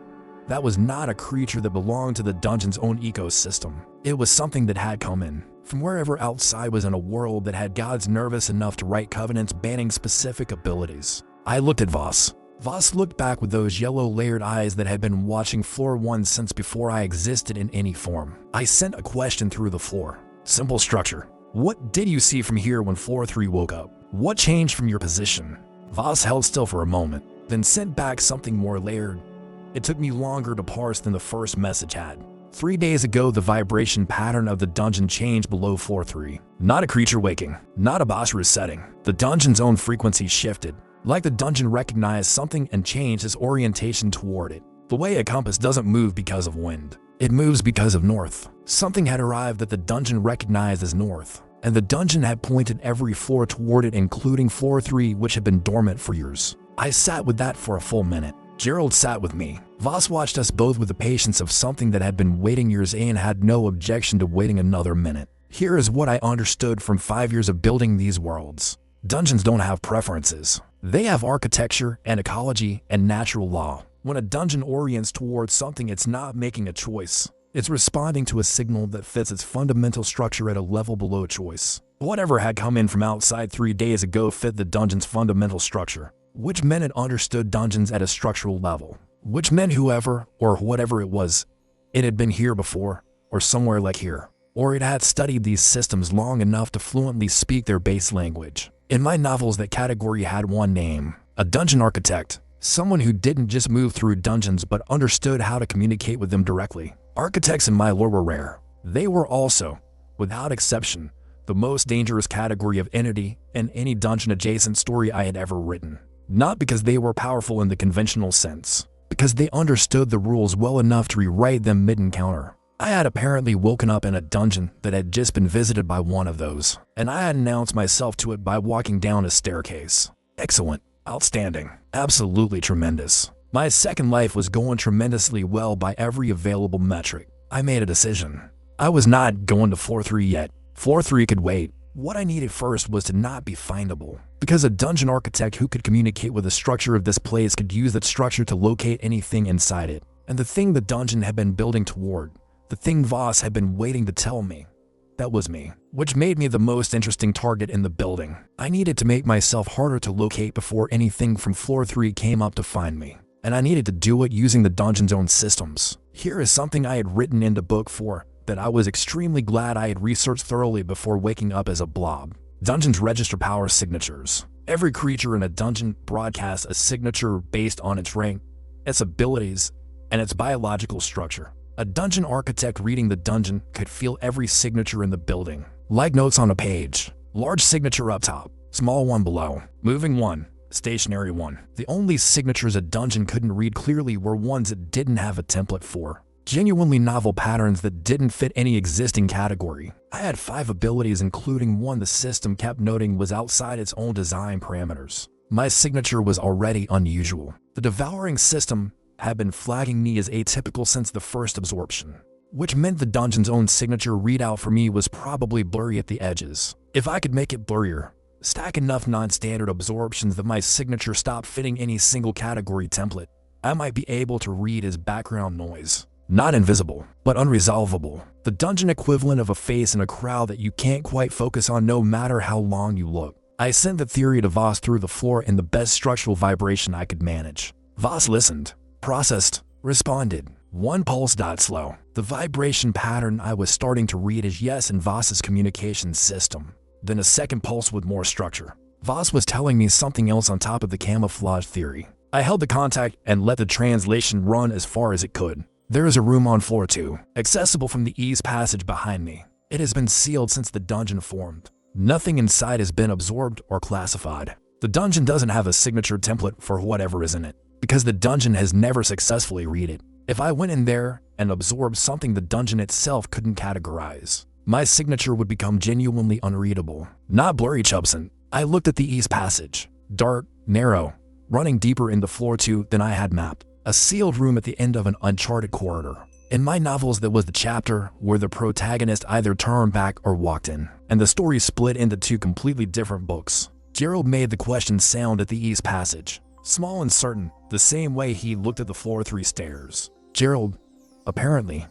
That was not a creature that belonged to the dungeon's own ecosystem. It was something that had come in from wherever outside was in a world that had gods nervous enough to write covenants banning specific abilities. I looked at Voss. Voss looked back with those yellow layered eyes that had been watching floor 1 since before I existed in any form. I sent a question through the floor. Simple structure. What did you see from here when floor 3 woke up? What changed from your position? Voss held still for a moment, then sent back something more layered. It took me longer to parse than the first message had. 3 days ago, the vibration pattern of the dungeon changed below floor 3. Not a creature waking, not a boss resetting. The dungeon's own frequency shifted. Like the dungeon recognized something and changed its orientation toward it. The way a compass doesn't move because of wind. It moves because of north. Something had arrived that the dungeon recognized as north, and the dungeon had pointed every floor toward it, including floor 3, which had been dormant for years. I sat with that for a full minute. Gerald sat with me. Voss watched us both with the patience of something that had been waiting years and had no objection to waiting another minute. Here is what I understood from 5 years of building these worlds. Dungeons don't have preferences. They have architecture and ecology and natural law. When a dungeon orients towards something, it's not making a choice. It's responding to a signal that fits its fundamental structure at a level below choice. Whatever had come in from outside 3 days ago fit the dungeon's fundamental structure, which meant it understood dungeons at a structural level, which meant whoever or whatever it was, it had been here before, or somewhere like here, or it had studied these systems long enough to fluently speak their base language. In my novels, that category had one name: a dungeon architect, someone who didn't just move through dungeons but understood how to communicate with them directly. Architects in my lore were rare. They were also, without exception, the most dangerous category of entity in any dungeon-adjacent story I had ever written. Not because they were powerful in the conventional sense, because they understood the rules well enough to rewrite them mid-encounter. I had apparently woken up in a dungeon that had just been visited by one of those, and I had announced myself to it by walking down a staircase. Excellent, outstanding, absolutely tremendous. My second life was going tremendously well by every available metric. I made a decision. I was not going to floor 3 yet. Floor 3 could wait. What I needed first was to not be findable, because a dungeon architect who could communicate with the structure of this place could use that structure to locate anything inside it. And the thing the dungeon had been building toward, the thing Voss had been waiting to tell me, that was me, which made me the most interesting target in the building. I needed to make myself harder to locate before anything from floor 3 came up to find me, and I needed to do it using the dungeon's own systems. Here is something I had written into book 4 that I was extremely glad I had researched thoroughly before waking up as a blob. Dungeons register power signatures. Every creature in a dungeon broadcasts a signature based on its rank, its abilities, and its biological structure. A dungeon architect reading the dungeon could feel every signature in the building. Like notes on a page. Large signature up top, small one below, moving one, stationary one. The only signatures a dungeon couldn't read clearly were ones it didn't have a template for. Genuinely novel patterns that didn't fit any existing category. I had 5 abilities, including one the system kept noting was outside its own design parameters. My signature was already unusual. The Devouring system had been flagging me as atypical since the first absorption, which meant the dungeon's own signature readout for me was probably blurry at the edges. If I could make it blurrier, stack enough non-standard absorptions that my signature stopped fitting any single category template, I might be able to read as background noise. Not invisible, but unresolvable. The dungeon equivalent of a face in a crowd that you can't quite focus on no matter how long you look. I sent the theory to Voss through the floor in the best structural vibration I could manage. Voss listened, processed, responded. One pulse died slow. The vibration pattern I was starting to read as yes in Voss's communication system. Then a second pulse with more structure. Voss was telling me something else on top of the camouflage theory. I held the contact and let the translation run as far as it could. There is a room on floor 2, accessible from the east passage behind me. It has been sealed since the dungeon formed. Nothing inside has been absorbed or classified. The dungeon doesn't have a signature template for whatever is in it, because the dungeon has never successfully read it. If I went in there and absorbed something the dungeon itself couldn't categorize, my signature would become genuinely unreadable. Not blurry, Chubson. I looked at the east passage. Dark, narrow, running deeper into floor 2 than I had mapped. A sealed room at the end of an uncharted corridor. In my novels, that was the chapter where the protagonist either turned back or walked in, and the story split into 2 completely different books. Gerald made the question sound at the east passage, small and certain, the same way he looked at the floor 3 stairs. Gerald, apparently,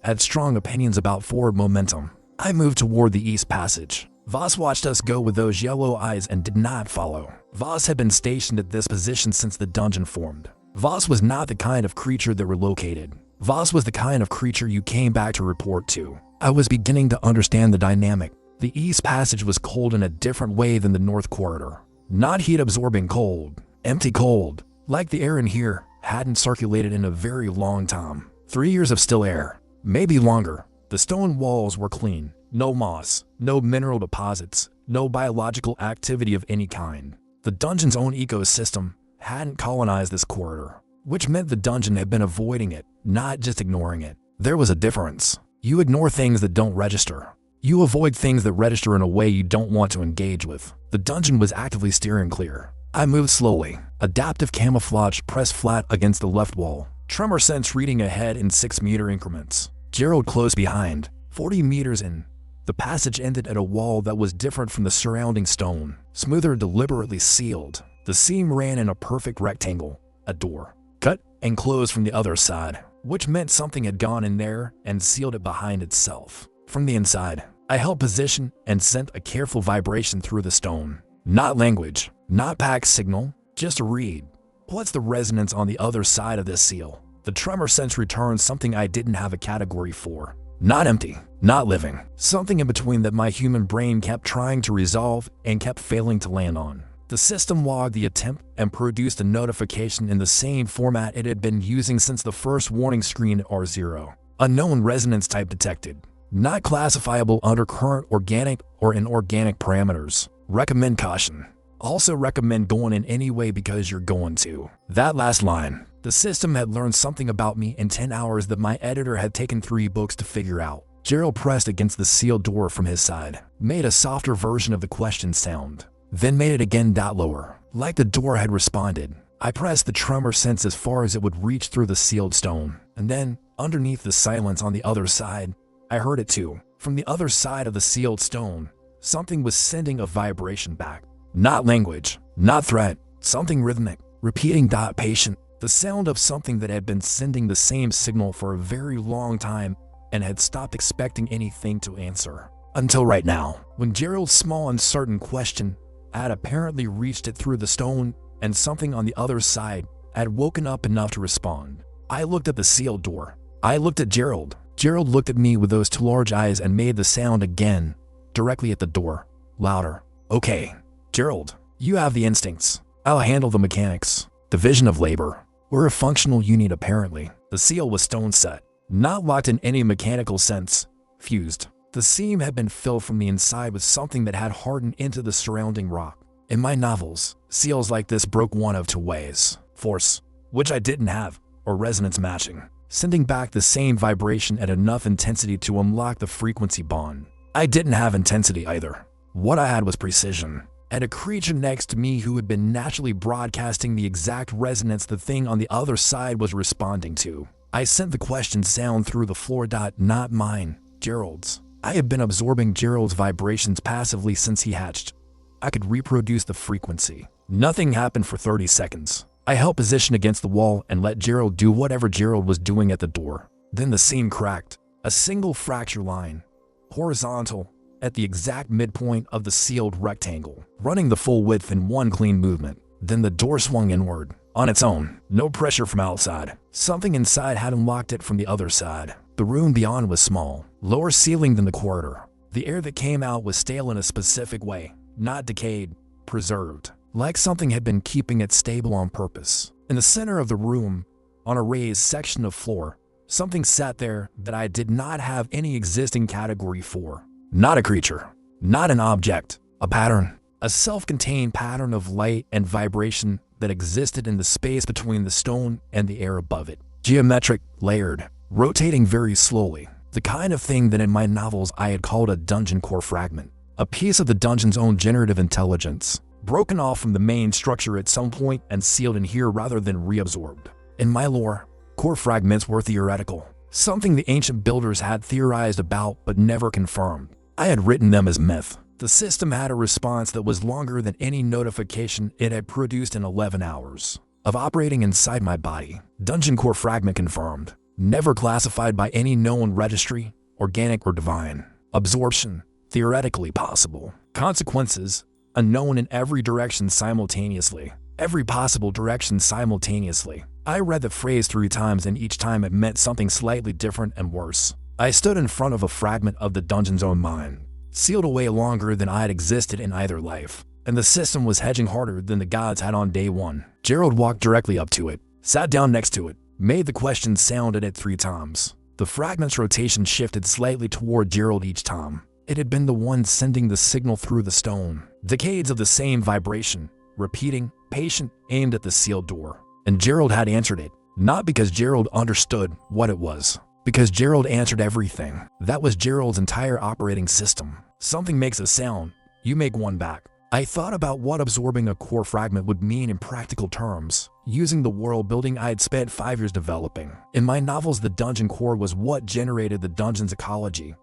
had strong opinions about forward momentum. I moved toward the east passage. Voss watched us go with those yellow eyes and did not follow. Voss had been stationed at this position since the dungeon formed. Voss was not the kind of creature that relocated. Voss was the kind of creature you came back to report to. I was beginning to understand the dynamic. The east passage was cold in a different way than the north corridor. Not heat-absorbing cold, empty cold, like the air in here hadn't circulated in a very long time. 3 years of still air, maybe longer. The stone walls were clean. No moss, no mineral deposits, no biological activity of any kind. The dungeon's own ecosystem hadn't colonized this corridor, which meant the dungeon had been avoiding it, not just ignoring it. There was a difference. You ignore things that don't register. You avoid things that register in a way you don't want to engage with. The dungeon was actively steering clear. I moved slowly. Adaptive camouflage pressed flat against the left wall. Tremor sense reading ahead in 6-meter increments. Gerald close behind. 40 meters in. The passage ended at a wall that was different from the surrounding stone. Smoother, deliberately sealed. The seam ran in a perfect rectangle, a door, cut and closed from the other side, which meant something had gone in there and sealed it behind itself. From the inside, I held position and sent a careful vibration through the stone. Not language, not pack signal, just a read. What's the resonance on the other side of this seal? The tremor sense returned something I didn't have a category for. Not empty, not living. Something in between that my human brain kept trying to resolve and kept failing to land on. The system logged the attempt and produced a notification in the same format it had been using since the first warning screen at R0. Unknown resonance type detected. Not classifiable under current organic or inorganic parameters. Recommend caution. Also recommend going in anyway because you're going to. That last line. The system had learned something about me in 10 hours that my editor had taken 3 books to figure out. Gerald pressed against the sealed door from his side, made a softer version of the question sound, then made it again lower, like the door had responded. I pressed the tremor sense as far as it would reach through the sealed stone, and then, underneath the silence on the other side, I heard it too. From the other side of the sealed stone, something was sending a vibration back. Not language, not threat, something rhythmic, repeating, patient, the sound of something that had been sending the same signal for a very long time and had stopped expecting anything to answer. Until right now, when Gerald's small uncertain question had apparently reached it through the stone and something on the other side had woken up enough to respond. I looked at the sealed door. I looked at Gerald. Gerald looked at me with those 2 large eyes and made the sound again, directly at the door, louder. Okay, Gerald, you have the instincts. I'll handle the mechanics. Division of labor. We're a functional unit apparently. The seal was stone set, not locked in any mechanical sense, fused. The seam had been filled from the inside with something that had hardened into the surrounding rock. In my novels, seals like this broke one of 2 ways. Force, which I didn't have, or resonance matching, sending back the same vibration at enough intensity to unlock the frequency bond. I didn't have intensity either. What I had was precision. And a creature next to me who had been naturally broadcasting the exact resonance the thing on the other side was responding to. I sent the question sound through the floor. Not mine, Gerald's. I had been absorbing Gerald's vibrations passively since he hatched. I could reproduce the frequency. Nothing happened for 30 seconds. I held position against the wall and let Gerald do whatever Gerald was doing at the door. Then the seam cracked. A single fracture line, horizontal, at the exact midpoint of the sealed rectangle, running the full width in one clean movement. Then the door swung inward, on its own, no pressure from outside. Something inside had unlocked it from the other side. The room beyond was small, lower ceiling than the corridor. The air that came out was stale in a specific way, not decayed, preserved, like something had been keeping it stable on purpose. In the center of the room, on a raised section of floor, something sat there that I did not have any existing category for. Not a creature, not an object, a pattern, a self-contained pattern of light and vibration that existed in the space between the stone and the air above it. Geometric, layered, rotating very slowly, the kind of thing that in my novels I had called a dungeon core fragment, a piece of the dungeon's own generative intelligence, broken off from the main structure at some point and sealed in here rather than reabsorbed. In my lore, core fragments were theoretical, something the ancient builders had theorized about but never confirmed. I had written them as myth. The system had a response that was longer than any notification it had produced in 11 hours of operating inside my body. Dungeon core fragment confirmed. Never classified by any known registry, organic or divine. Absorption, theoretically possible. Consequences, unknown in every direction simultaneously. Every possible direction simultaneously. I read the phrase 3 times and each time it meant something slightly different and worse. I stood in front of a fragment of the dungeon's own mind, sealed away longer than I had existed in either life, and the system was hedging harder than the gods had on day 1. Gerald walked directly up to it, sat down next to it, made the question sound at it 3 times. The fragment's rotation shifted slightly toward Gerald each time. It had been the one sending the signal through the stone. Decades of the same vibration, repeating, patient, aimed at the sealed door. And Gerald had answered it, not because Gerald understood what it was, because Gerald answered everything. That was Gerald's entire operating system. Something makes a sound, you make one back. I thought about what absorbing a core fragment would mean in practical terms, using the world building I had spent 5 years developing. In my novels, the dungeon core was what generated the dungeon's ecology,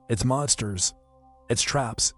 its monsters, its traps,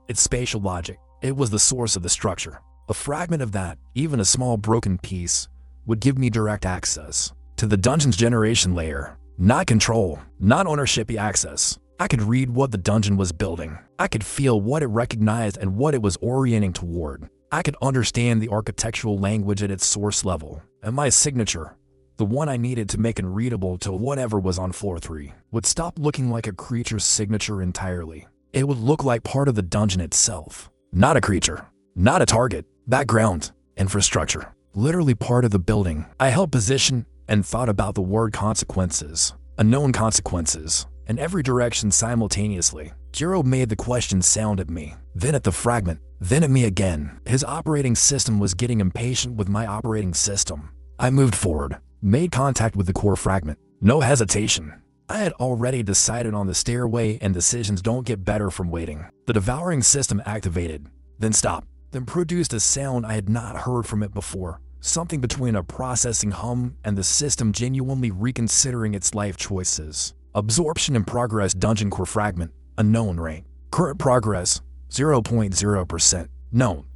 its spatial logic. It was the source of the structure. A fragment of that, even a small broken piece, would give me direct access to the dungeon's generation layer. Not control, not ownership-y access. I could read what the dungeon was building. I could feel what it recognized and what it was orienting toward. I could understand the architectural language at its source level. And my signature, the one I needed to make it readable to whatever was on floor 3, would stop looking like a creature's signature entirely. It would look like part of the dungeon itself. Not a creature, not a target, background, infrastructure. Literally part of the building. I held position and thought about the word consequences. Unknown consequences. in every direction simultaneously. Gerald made the question sound at me, then at the fragment, then at me again. His operating system was getting impatient with my operating system. I moved forward, made contact with the core fragment. No hesitation. I had already decided on the stairway, and decisions don't get better from waiting. The devouring system activated, then stopped, then produced a sound I had not heard from it before. Something between a processing hum and the system genuinely reconsidering its life choices. Absorption in progress. Dungeon core fragment. Unknown rank. Current progress 0.0%. Known.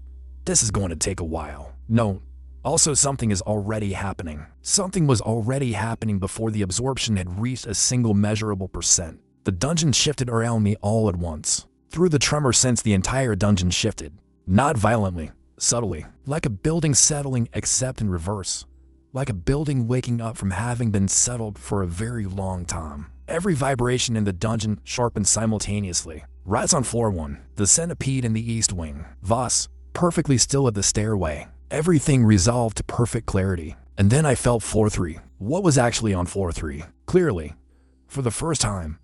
This is going to take a while. Known. Also, something is already happening. Something was already happening before the absorption had reached a single measurable percent. The dungeon shifted around me all at once. Through the tremor sense, the entire dungeon shifted. Not violently, subtly. Like a building settling, except in reverse. Like a building waking up from having been settled for a very long time. Every vibration in the dungeon sharpened simultaneously. Rise on floor 1. The centipede in the east wing. Voss, perfectly still at the stairway. Everything resolved to perfect clarity. And then I felt floor 3. What was actually on floor 3? Clearly, for the first time,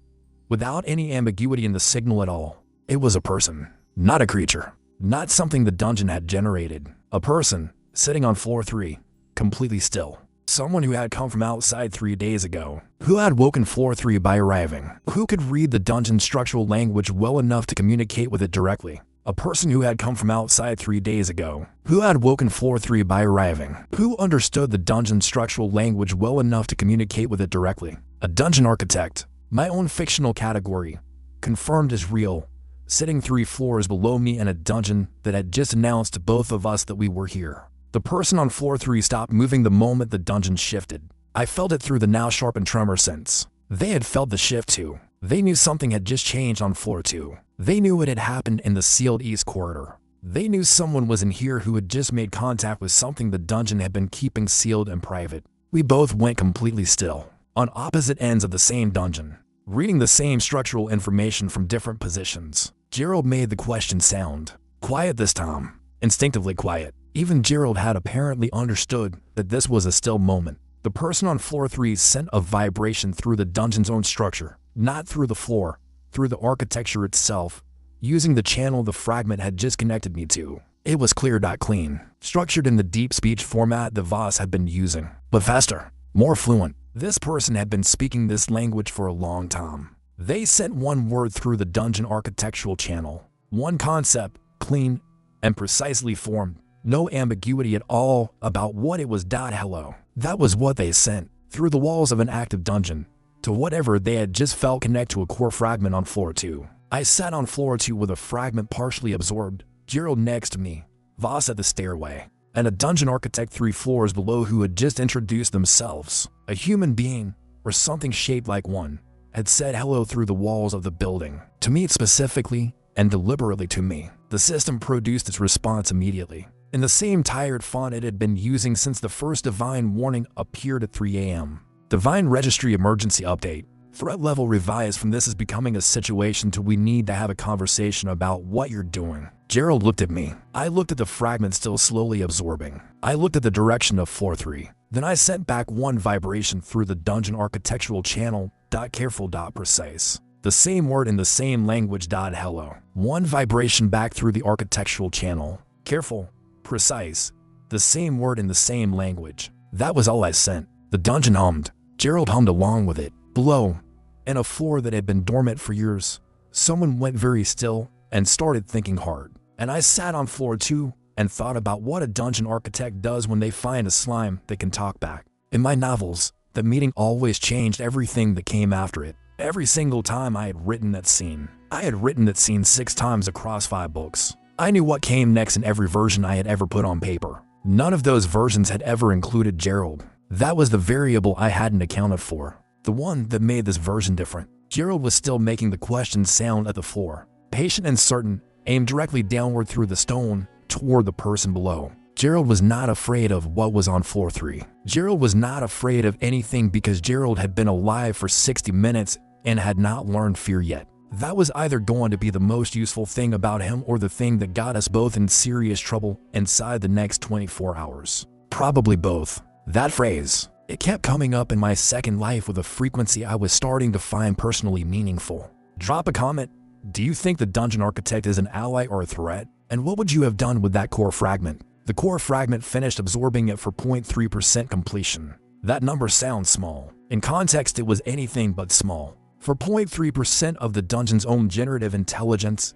without any ambiguity in the signal at all, it was a person, not a creature, not something the dungeon had generated. A person, sitting on floor 3, completely still. Someone who had come from outside 3 days ago, who had woken floor 3 by arriving, who could read the dungeon's structural language well enough to communicate with it directly. A person who had come from outside 3 days ago, who had woken floor 3 by arriving, who understood the dungeon's structural language well enough to communicate with it directly. A dungeon architect, my own fictional category, confirmed as real, sitting 3 floors below me in a dungeon that had just announced to both of us that we were here. The person on floor 3 stopped moving the moment the dungeon shifted. I felt it through the now sharpened tremor sense. They had felt the shift too. They knew something had just changed on floor 2. They knew it had happened in the sealed east corridor. They knew someone was in here who had just made contact with something the dungeon had been keeping sealed and private. We both went completely still, on opposite ends of the same dungeon, reading the same structural information from different positions. Gerald made the question sound. Quiet this time. Instinctively quiet. Even Gerald had apparently understood that this was a still moment. The person on floor 3 sent a vibration through the dungeon's own structure, not through the floor, through the architecture itself, using the channel the fragment had just connected me to. It was clear, clean, structured in the deep speech format the Voss had been using, but faster, more fluent. This person had been speaking this language for a long time. They sent one word through the dungeon architectural channel, one concept, clean and precisely formed, no ambiguity at all about what it was. Hello. That was what they sent, through the walls of an active dungeon, to whatever they had just felt connect to a core fragment on floor 2. I sat on floor 2 with a fragment partially absorbed, Gerald next to me, Voss at the stairway, and a dungeon architect 3 floors below who had just introduced themselves. A human being, or something shaped like one, had said hello through the walls of the building, to me specifically, and deliberately to me. The system produced its response immediately, in the same tired font it had been using since the first divine warning appeared at 3 a.m. Divine Registry Emergency Update. Threat level revised from this is becoming a situation to we need to have a conversation about what you're doing. Gerald looked at me. I looked at the fragment still slowly absorbing. I looked at the direction of floor 3. Then I sent back one vibration through the dungeon architectural channel, careful, precise. The same word in the same language, hello. One vibration back through the architectural channel, careful, precise. The same word in the same language. That was all I sent. The dungeon hummed. Gerald hummed along with it. Below, in a floor that had been dormant for years, someone went very still and started thinking hard. And I sat on floor 2 and thought about what a dungeon architect does when they find a slime that can talk back. In my novels, the meeting always changed everything that came after it. Every single time I had written that scene. I had written that scene 6 times across 5 books. I knew what came next in every version I had ever put on paper. None of those versions had ever included Gerald. That was the variable I hadn't accounted for. The one that made this version different. Gerald was still making the question sound at the floor. Patient and certain, aimed directly downward through the stone, toward the person below. Gerald was not afraid of what was on floor 3. Gerald was not afraid of anything because Gerald had been alive for 60 minutes and had not learned fear yet. That was either going to be the most useful thing about him or the thing that got us both in serious trouble inside the next 24 hours. Probably both. That phrase, It kept coming up in my second life with a frequency I was starting to find personally meaningful. Drop a comment. Do you think the dungeon architect is an ally or a threat? And what would you have done with that core fragment? The core fragment finished absorbing it for 0.3% completion. That number sounds small. In context, it was anything but small. For 0.3% of the dungeon's own generative intelligence,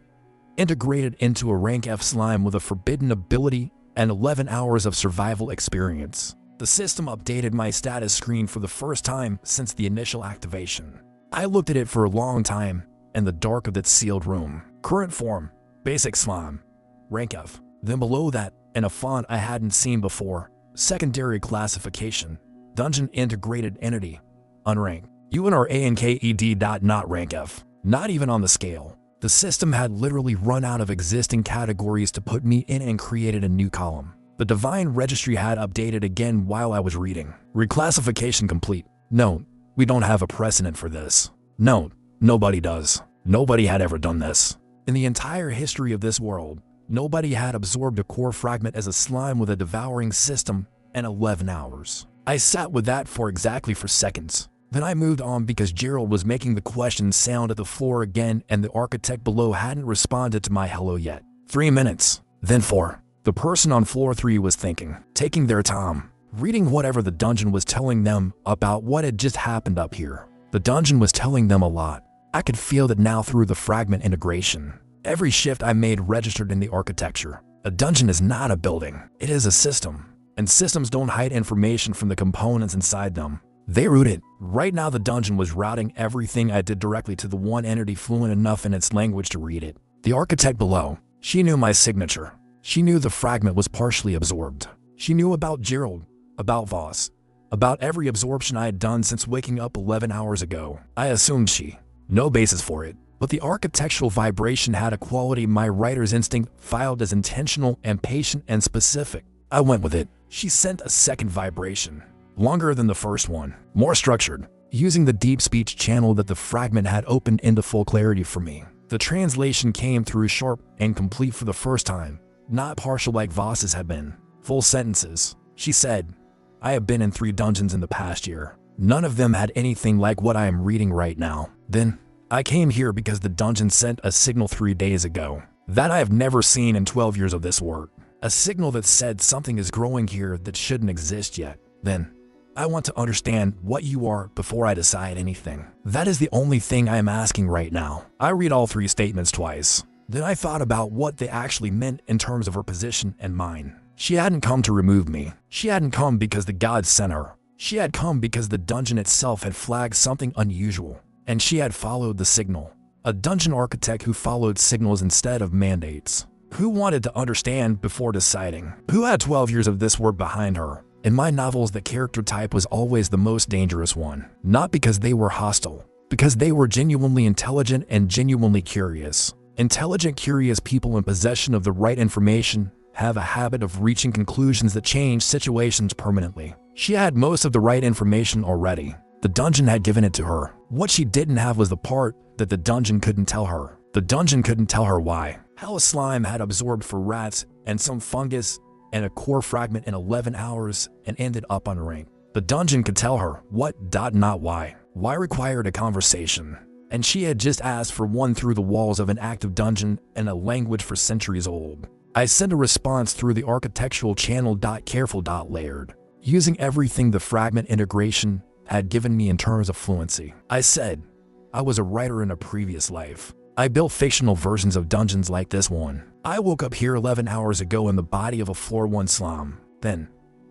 integrated into a rank F slime with a forbidden ability and 11 hours of survival experience. The system updated my status screen for the first time since the initial activation. I looked at it for a long time in the dark of its sealed room. Current form, basic slime, rank F. Then below that, in a font I hadn't seen before, secondary classification, dungeon integrated entity, unranked. UNRANKED. Not rank F. Not even on the scale. The system had literally run out of existing categories to put me in and created a new column. The Divine Registry had updated again while I was reading. Reclassification complete. Note, we don't have a precedent for this. Note, nobody does. Nobody had ever done this. In the entire history of this world, nobody had absorbed a core fragment as a slime with a devouring system in 11 hours. I sat with that for seconds. Then I moved on because Gerald was making the question sound at the floor again and the architect below hadn't responded to my hello yet. 3 minutes. Then 4. The person on floor 3 was thinking, taking their time, reading whatever the dungeon was telling them about what had just happened up here. The dungeon was telling them a lot. I could feel that now through the fragment integration. Every shift I made registered in the architecture. A dungeon is not a building, it is a system. And systems don't hide information from the components inside them. They route it. Right now the dungeon was routing everything I did directly to the one entity fluent enough in its language to read it. The architect below, she knew my signature. She knew the fragment was partially absorbed. She knew about Gerald, about Voss, about every absorption I had done since waking up 11 hours ago. I assumed she. No basis for it. But the architectural vibration had a quality my writer's instinct filed as intentional and patient and specific. I went with it. She sent a second vibration. Longer than the first one, more structured, using the deep speech channel that the fragment had opened into full clarity for me. The translation came through sharp and complete for the first time, not partial like Voss's had been. Full sentences. She said, I have been in 3 dungeons in the past year. None of them had anything like what I am reading right now. Then, I came here because the dungeon sent a signal 3 days ago. That I have never seen in 12 years of this work. A signal that said something is growing here that shouldn't exist yet. Then, I want to understand what you are before I decide anything. That is the only thing I am asking right now. I read all 3 statements twice. Then I thought about what they actually meant in terms of her position and mine. She hadn't come to remove me. She hadn't come because the gods sent her. She had come because the dungeon itself had flagged something unusual. And she had followed the signal. A dungeon architect who followed signals instead of mandates. Who wanted to understand before deciding. Who had 12 years of this work behind her. In my novels, the character type was always the most dangerous one. Not because they were hostile, because they were genuinely intelligent and genuinely curious. Intelligent, curious people in possession of the right information have a habit of reaching conclusions that change situations permanently. She had most of the right information already. The dungeon had given it to her. What she didn't have was the part that the dungeon couldn't tell her. The dungeon couldn't tell her why. How a slime had absorbed for rats and some fungus and a core fragment in 11 hours and ended up unranked. The dungeon could tell her what, not why. Why required a conversation. And she had just asked for one through the walls of an active dungeon and a language for centuries old. I sent a response through the architectural channel. Careful. Layered. Using everything the fragment integration had given me in terms of fluency. I said, I was a writer in a previous life. I built fictional versions of dungeons like this one. I woke up here 11 hours ago in the body of a floor 1 slum. Then,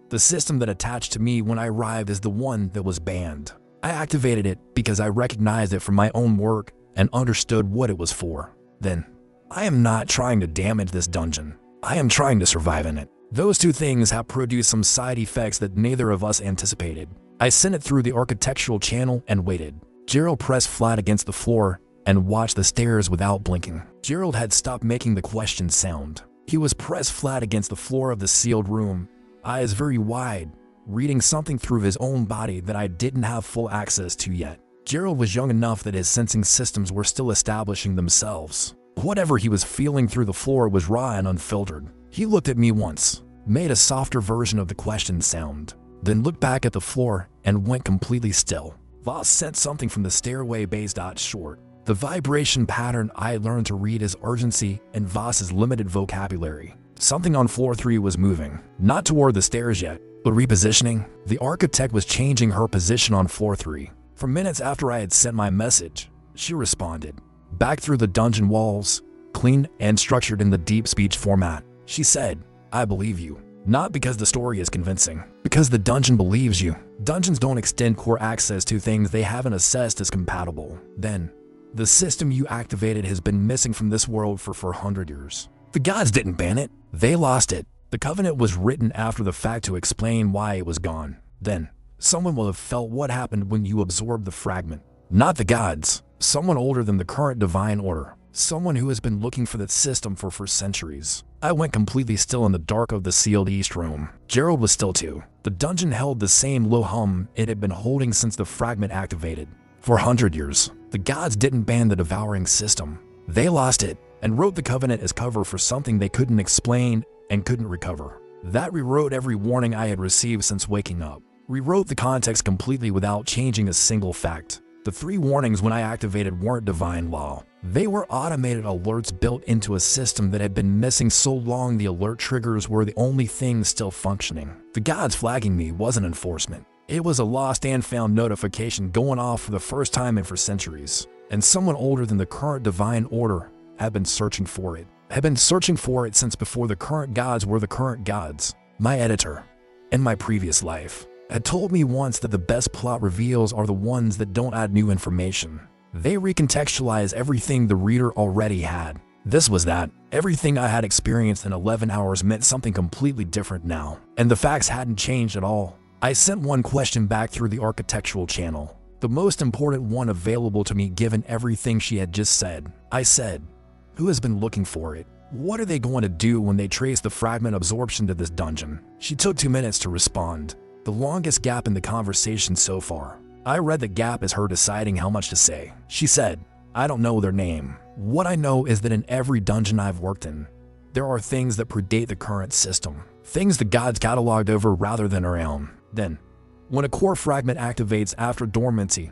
the system that attached to me when I arrived is the one that was banned. I activated it because I recognized it from my own work and understood what it was for. Then, I am not trying to damage this dungeon. I am trying to survive in it. Those 2 things have produced some side effects that neither of us anticipated. I sent it through the architectural channel and waited. Gerald pressed flat against the floor and watched the stairs without blinking. Gerald had stopped making the question sound. He was pressed flat against the floor of the sealed room, eyes very wide, reading something through his own body that I didn't have full access to yet. Gerald was young enough that his sensing systems were still establishing themselves. Whatever he was feeling through the floor was raw and unfiltered. He looked at me once, made a softer version of the question sound, then looked back at the floor and went completely still. Voss sent something from the stairway base. Short. The vibration pattern I learned to read as urgency and Voss's limited vocabulary. Something on floor 3 was moving, not toward the stairs yet, but repositioning. The architect was changing her position on floor 3. For minutes after I had sent my message, she responded. Back through the dungeon walls, clean and structured in the deep speech format. She said, I believe you. Not because the story is convincing, because the dungeon believes you. Dungeons don't extend core access to things they haven't assessed as compatible. Then, the system you activated has been missing from this world for 400 years. The gods didn't ban it. They lost it. The covenant was written after the fact to explain why it was gone. Then, someone will have felt what happened when you absorbed the fragment. Not the gods. Someone older than the current divine order. Someone who has been looking for that system for centuries. I went completely still in the dark of the sealed east room. Gerald was still too. The dungeon held the same low hum it had been holding since the fragment activated. For 100 years, the gods didn't ban the devouring system. They lost it and wrote the covenant as cover for something they couldn't explain and couldn't recover. That rewrote every warning I had received since waking up. Rewrote the context completely without changing a single fact. The 3 warnings when I activated weren't divine law. They were automated alerts built into a system that had been missing so long the alert triggers were the only things still functioning. The gods flagging me wasn't enforcement. It was a lost and found notification going off for the first time in for centuries. And someone older than the current divine order had been searching for it. Had been searching for it since before the current gods were the current gods. My editor, in my previous life, had told me once that the best plot reveals are the ones that don't add new information. They recontextualize everything the reader already had. This was that. Everything I had experienced in 11 hours meant something completely different now, and the facts hadn't changed at all. I sent one question back through the architectural channel, the most important one available to me given everything she had just said. I said, who has been looking for it? What are they going to do when they trace the fragment absorption to this dungeon? She took 2 minutes to respond. The longest gap in the conversation so far. I read the gap as her deciding how much to say. She said, I don't know their name. What I know is that in every dungeon I've worked in, there are things that predate the current system. Things the gods cataloged over rather than around. Then, when a core fragment activates after dormancy,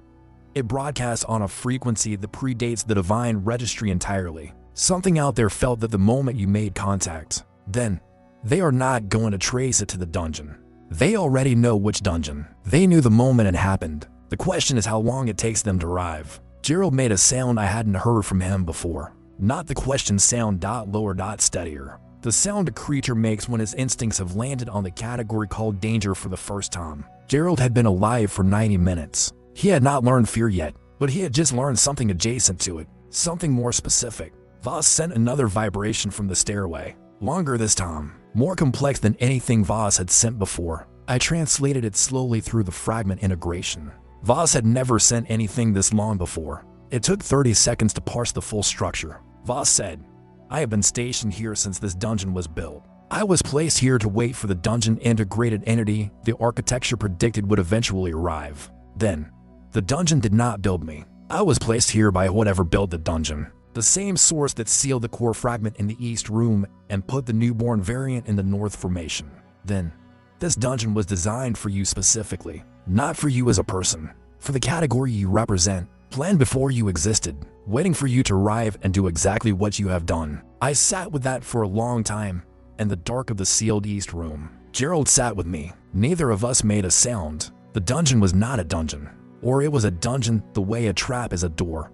it broadcasts on a frequency that predates the divine registry entirely. Something out there felt that the moment you made contact, then, they are not going to trace it to the dungeon. They already know which dungeon. They knew the moment it happened. The question is how long it takes them to arrive. Gerald made a sound I hadn't heard from him before. Not the question sound lower steadier. The sound a creature makes when his instincts have landed on the category called danger for the first time. Gerald had been alive for 90 minutes. He had not learned fear yet, but he had just learned something adjacent to it. Something more specific. Voss sent another vibration from the stairway. Longer this time. More complex than anything Voss had sent before. I translated it slowly through the fragment integration. Voss had never sent anything this long before. It took 30 seconds to parse the full structure. Voss said, I have been stationed here since this dungeon was built. I was placed here to wait for the dungeon integrated entity the architecture predicted would eventually arrive. Then, the dungeon did not build me. I was placed here by whatever built the dungeon. The same source that sealed the core fragment in the east room and put the newborn variant in the north formation. Then, this dungeon was designed for you specifically, not for you as a person, for the category you represent, planned before you existed, waiting for you to arrive and do exactly what you have done. I sat with that for a long time, in the dark of the sealed east room. Gerald sat with me. Neither of us made a sound. The dungeon was not a dungeon, or it was a dungeon the way a trap is a door.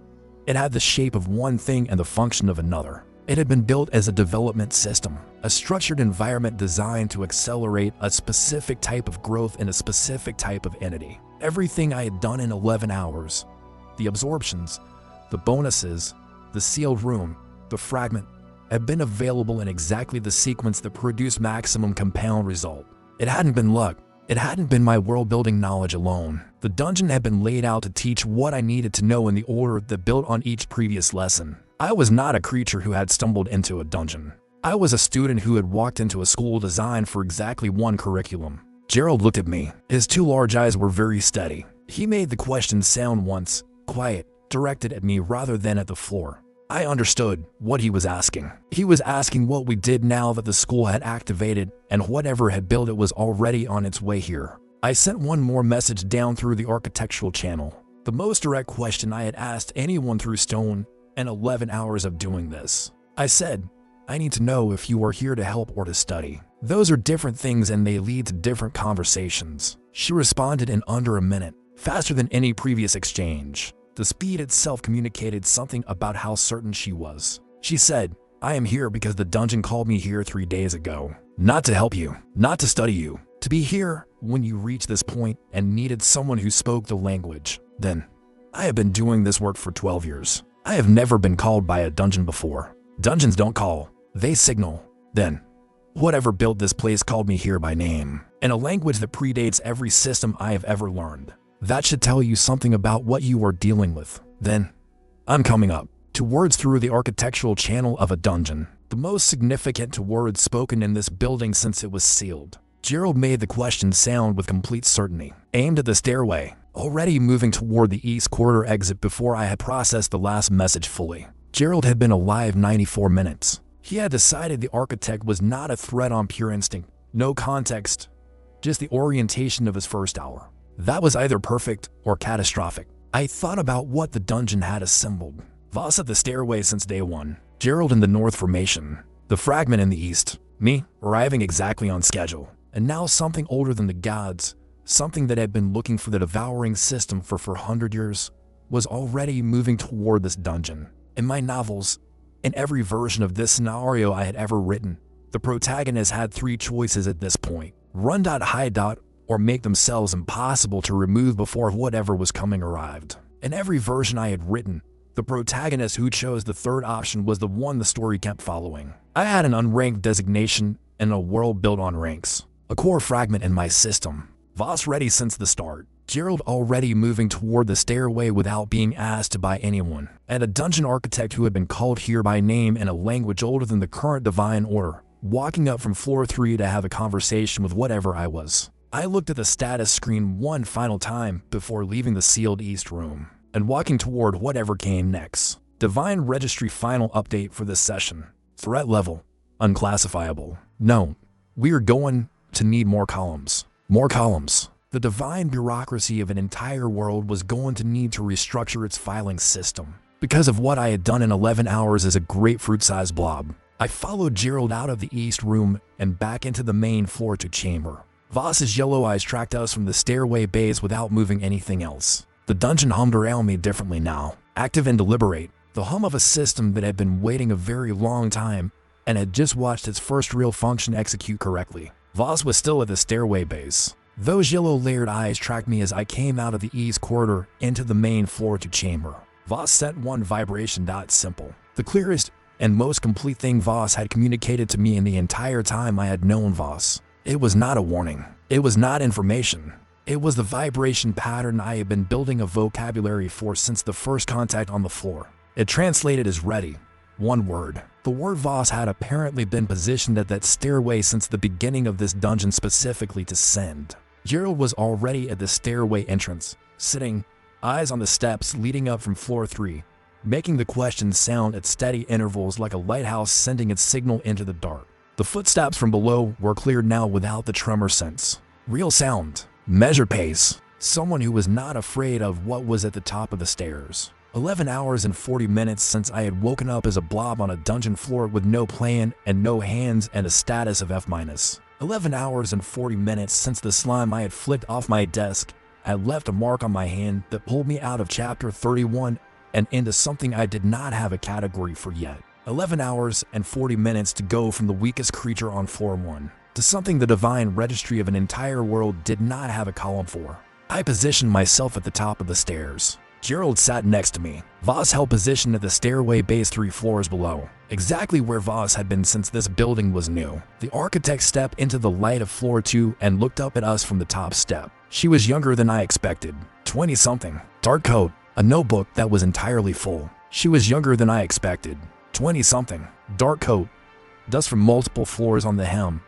It had the shape of one thing and the function of another. It had been built as a development system, a structured environment designed to accelerate a specific type of growth in a specific type of entity. Everything I had done in 11 hours, the absorptions, the bonuses, the sealed room, the fragment, had been available in exactly the sequence that produced maximum compound result. It hadn't been luck. It hadn't been my world-building knowledge alone. The dungeon had been laid out to teach what I needed to know in the order that built on each previous lesson. I was not a creature who had stumbled into a dungeon. I was a student who had walked into a school designed for exactly one curriculum. Gerald looked at me. His 2 large eyes were very steady. He made the question sound once, quiet, directed at me rather than at the floor. I understood what he was asking. He was asking what we did now that the school had activated and whatever had built it was already on its way here. I sent one more message down through the architectural channel. The most direct question I had asked anyone through Stone in 11 hours of doing this. I said, I need to know if you are here to help or to study. Those are different things and they lead to different conversations. She responded in under a minute, faster than any previous exchange. The speed itself communicated something about how certain she was. She said, I am here because the dungeon called me here 3 days ago. Not to help you, not to study you, to be here when you reach this point and needed someone who spoke the language. Then, I have been doing this work for 12 years. I have never been called by a dungeon before. Dungeons don't call, they signal. Then, whatever built this place called me here by name, in a language that predates every system I have ever learned. That should tell you something about what you are dealing with. Then, I'm coming up to words through the architectural channel of a dungeon, the most significant to words spoken in this building since it was sealed. Gerald made the question sound with complete certainty, aimed at the stairway, already moving toward the east corridor exit before I had processed the last message fully. Gerald had been alive 94 minutes. He had decided the architect was not a threat on pure instinct, no context, just the orientation of his first hour. That was either perfect or catastrophic. I thought about what the dungeon had assembled. Voss at the stairway since day one, Gerald in the north formation, the fragment in the east, me arriving exactly on schedule, and now something older than the gods, something that had been looking for the devouring system for 400 years, was already moving toward this dungeon. In my novels, in every version of this scenario I had ever written, the protagonist had 3 choices at this point: run, hide, or make themselves impossible to remove before whatever was coming arrived. In every version I had written, the protagonist who chose the third option was the one the story kept following. I had an unranked designation in a world built on ranks, a core fragment in my system. Voss ready since the start. Gerald already moving toward the stairway without being asked by anyone, and a dungeon architect who had been called here by name in a language older than the current divine order, walking up from floor 3 to have a conversation with whatever I was. I looked at the status screen one final time before leaving the sealed east room and walking toward whatever came next. Divine Registry final update for this session. Threat level, unclassifiable. No, we are going to need more columns. More columns. The divine bureaucracy of an entire world was going to need to restructure its filing system. Because of what I had done in 11 hours as a grapefruit-sized blob, I followed Gerald out of the east room and back into the main floor to chamber. Voss's yellow eyes tracked us from the stairway base without moving anything else. The dungeon hummed around me differently now, active and deliberate, the hum of a system that had been waiting a very long time and had just watched its first real function execute correctly. Voss was still at the stairway base. Those yellow layered eyes tracked me as I came out of the east corridor into the main floor to chamber. Voss sent one vibration. Simple. The clearest and most complete thing Voss had communicated to me in the entire time I had known Voss. It was not a warning. It was not information. It was the vibration pattern I had been building a vocabulary for since the first contact on the floor. It translated as ready. One word. The word Voss had apparently been positioned at that stairway since the beginning of this dungeon specifically to send. Gerald was already at the stairway entrance, sitting, eyes on the steps leading up from floor 3, making the question sound at steady intervals like a lighthouse sending its signal into the dark. The footsteps from below were cleared now without the tremor sense. Real sound. Measured pace. Someone who was not afraid of what was at the top of the stairs. 11 hours and 40 minutes since I had woken up as a blob on a dungeon floor with no plan and no hands and a status of F-. 11 hours and 40 minutes since the slime I had flicked off my desk had left a mark on my hand that pulled me out of chapter 31 and into something I did not have a category for yet. 11 hours and 40 minutes to go from the weakest creature on floor 1 to something the divine registry of an entire world did not have a column for. I positioned myself at the top of the stairs. Gerald sat next to me. Voss held position at the stairway base 3 floors below, exactly where Voss had been since this building was new. The architect stepped into the light of floor 2 and looked up at us from the top step. She was younger than I expected, 20-something, dark coat, a notebook that was entirely full. She was younger than I expected, 20-something, dark coat, dust from multiple floors on the hem,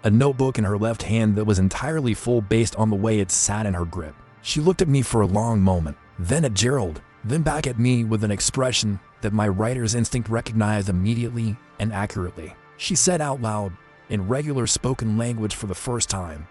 a notebook in her left hand that was entirely full based on the way it sat in her grip. She looked at me for a long moment, then at Gerald, then back at me with an expression that my writer's instinct recognized immediately and accurately. She said out loud, in regular spoken language for the first time,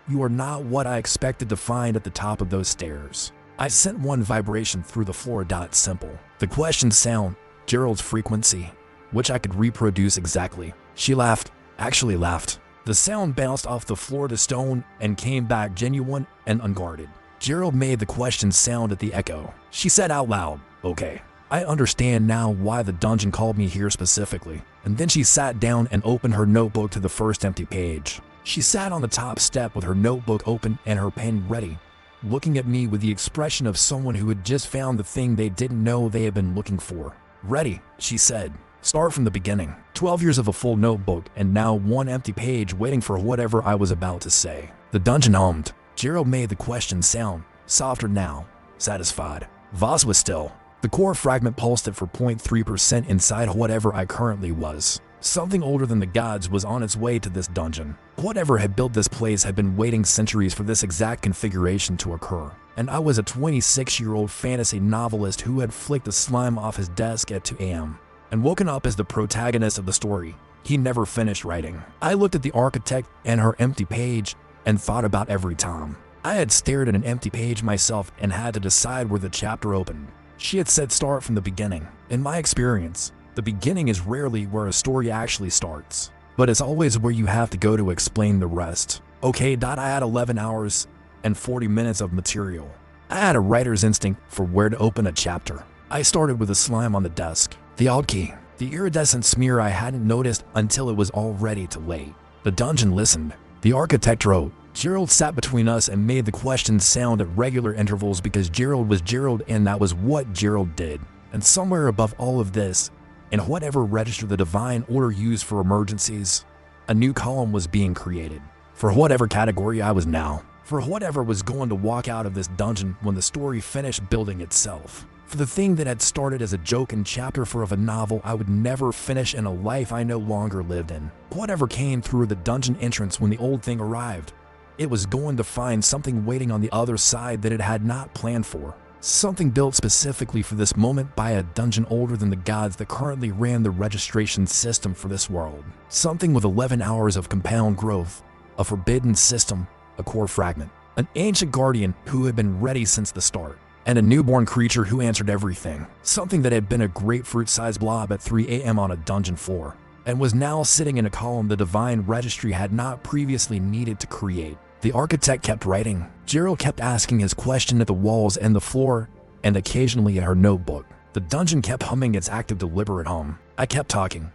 You are not what I expected to find at the top of those stairs. I sent one vibration through the floor. Simple. The question sound, Gerald's frequency, which I could reproduce exactly. She laughed, actually laughed. The sound bounced off the floor to stone and came back genuine and unguarded. Gerald made the question sound at the echo. She said out loud, "Okay, I understand now why the dungeon called me here specifically." And then she sat down and opened her notebook to the first empty page. She sat on the top step with her notebook open and her pen ready, looking at me with the expression of someone who had just found the thing they didn't know they had been looking for. "Ready," she said. "Start from the beginning." 12 years of a full notebook and now one empty page waiting for whatever I was about to say. The dungeon hummed. Gerald made the question sound, softer now, satisfied. Voss was still. The core fragment pulsed it for 0.3% inside whatever I currently was. Something older than the gods was on its way to this dungeon. Whatever had built this place had been waiting centuries for this exact configuration to occur. And I was a 26-year-old fantasy novelist who had flicked the slime off his desk at 2 a.m. and woken up as the protagonist of the story he never finished writing. I looked at the architect and her empty page and thought about every time I had stared at an empty page myself and had to decide where the chapter opened. She had said start from the beginning. In my experience, the beginning is rarely where a story actually starts, but it's always where you have to go to explain the rest. Okay, I had 11 hours and 40 minutes of material. I had a writer's instinct for where to open a chapter. I started with the slime on the desk, the odd key, the iridescent smear I hadn't noticed until it was already too late. The dungeon listened. The architect wrote. Gerald sat between us and made the question sound at regular intervals because Gerald was Gerald and that was what Gerald did. And somewhere above all of this, in whatever register the divine order used for emergencies, a new column was being created. For whatever category I was now. For whatever was going to walk out of this dungeon when the story finished building itself. For the thing that had started as a joke and chapter of a novel I would never finish in a life I no longer lived in. Whatever came through the dungeon entrance when the old thing arrived, it was going to find something waiting on the other side that it had not planned for. Something built specifically for this moment by a dungeon older than the gods that currently ran the registration system for this world. Something with 11 hours of compound growth, a forbidden system, a core fragment, an ancient guardian who had been ready since the start, and a newborn creature who answered everything. Something that had been a grapefruit-sized blob at 3 a.m. on a dungeon floor, and was now sitting in a column the divine registry had not previously needed to create. The architect kept writing. Gerald kept asking his question at the walls and the floor, and occasionally at her notebook. The dungeon kept humming its active deliberate hum. I kept talking.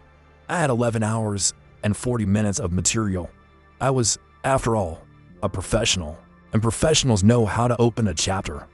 I had 11 hours and 40 minutes of material. I was, after all, a professional, and professionals know how to open a chapter.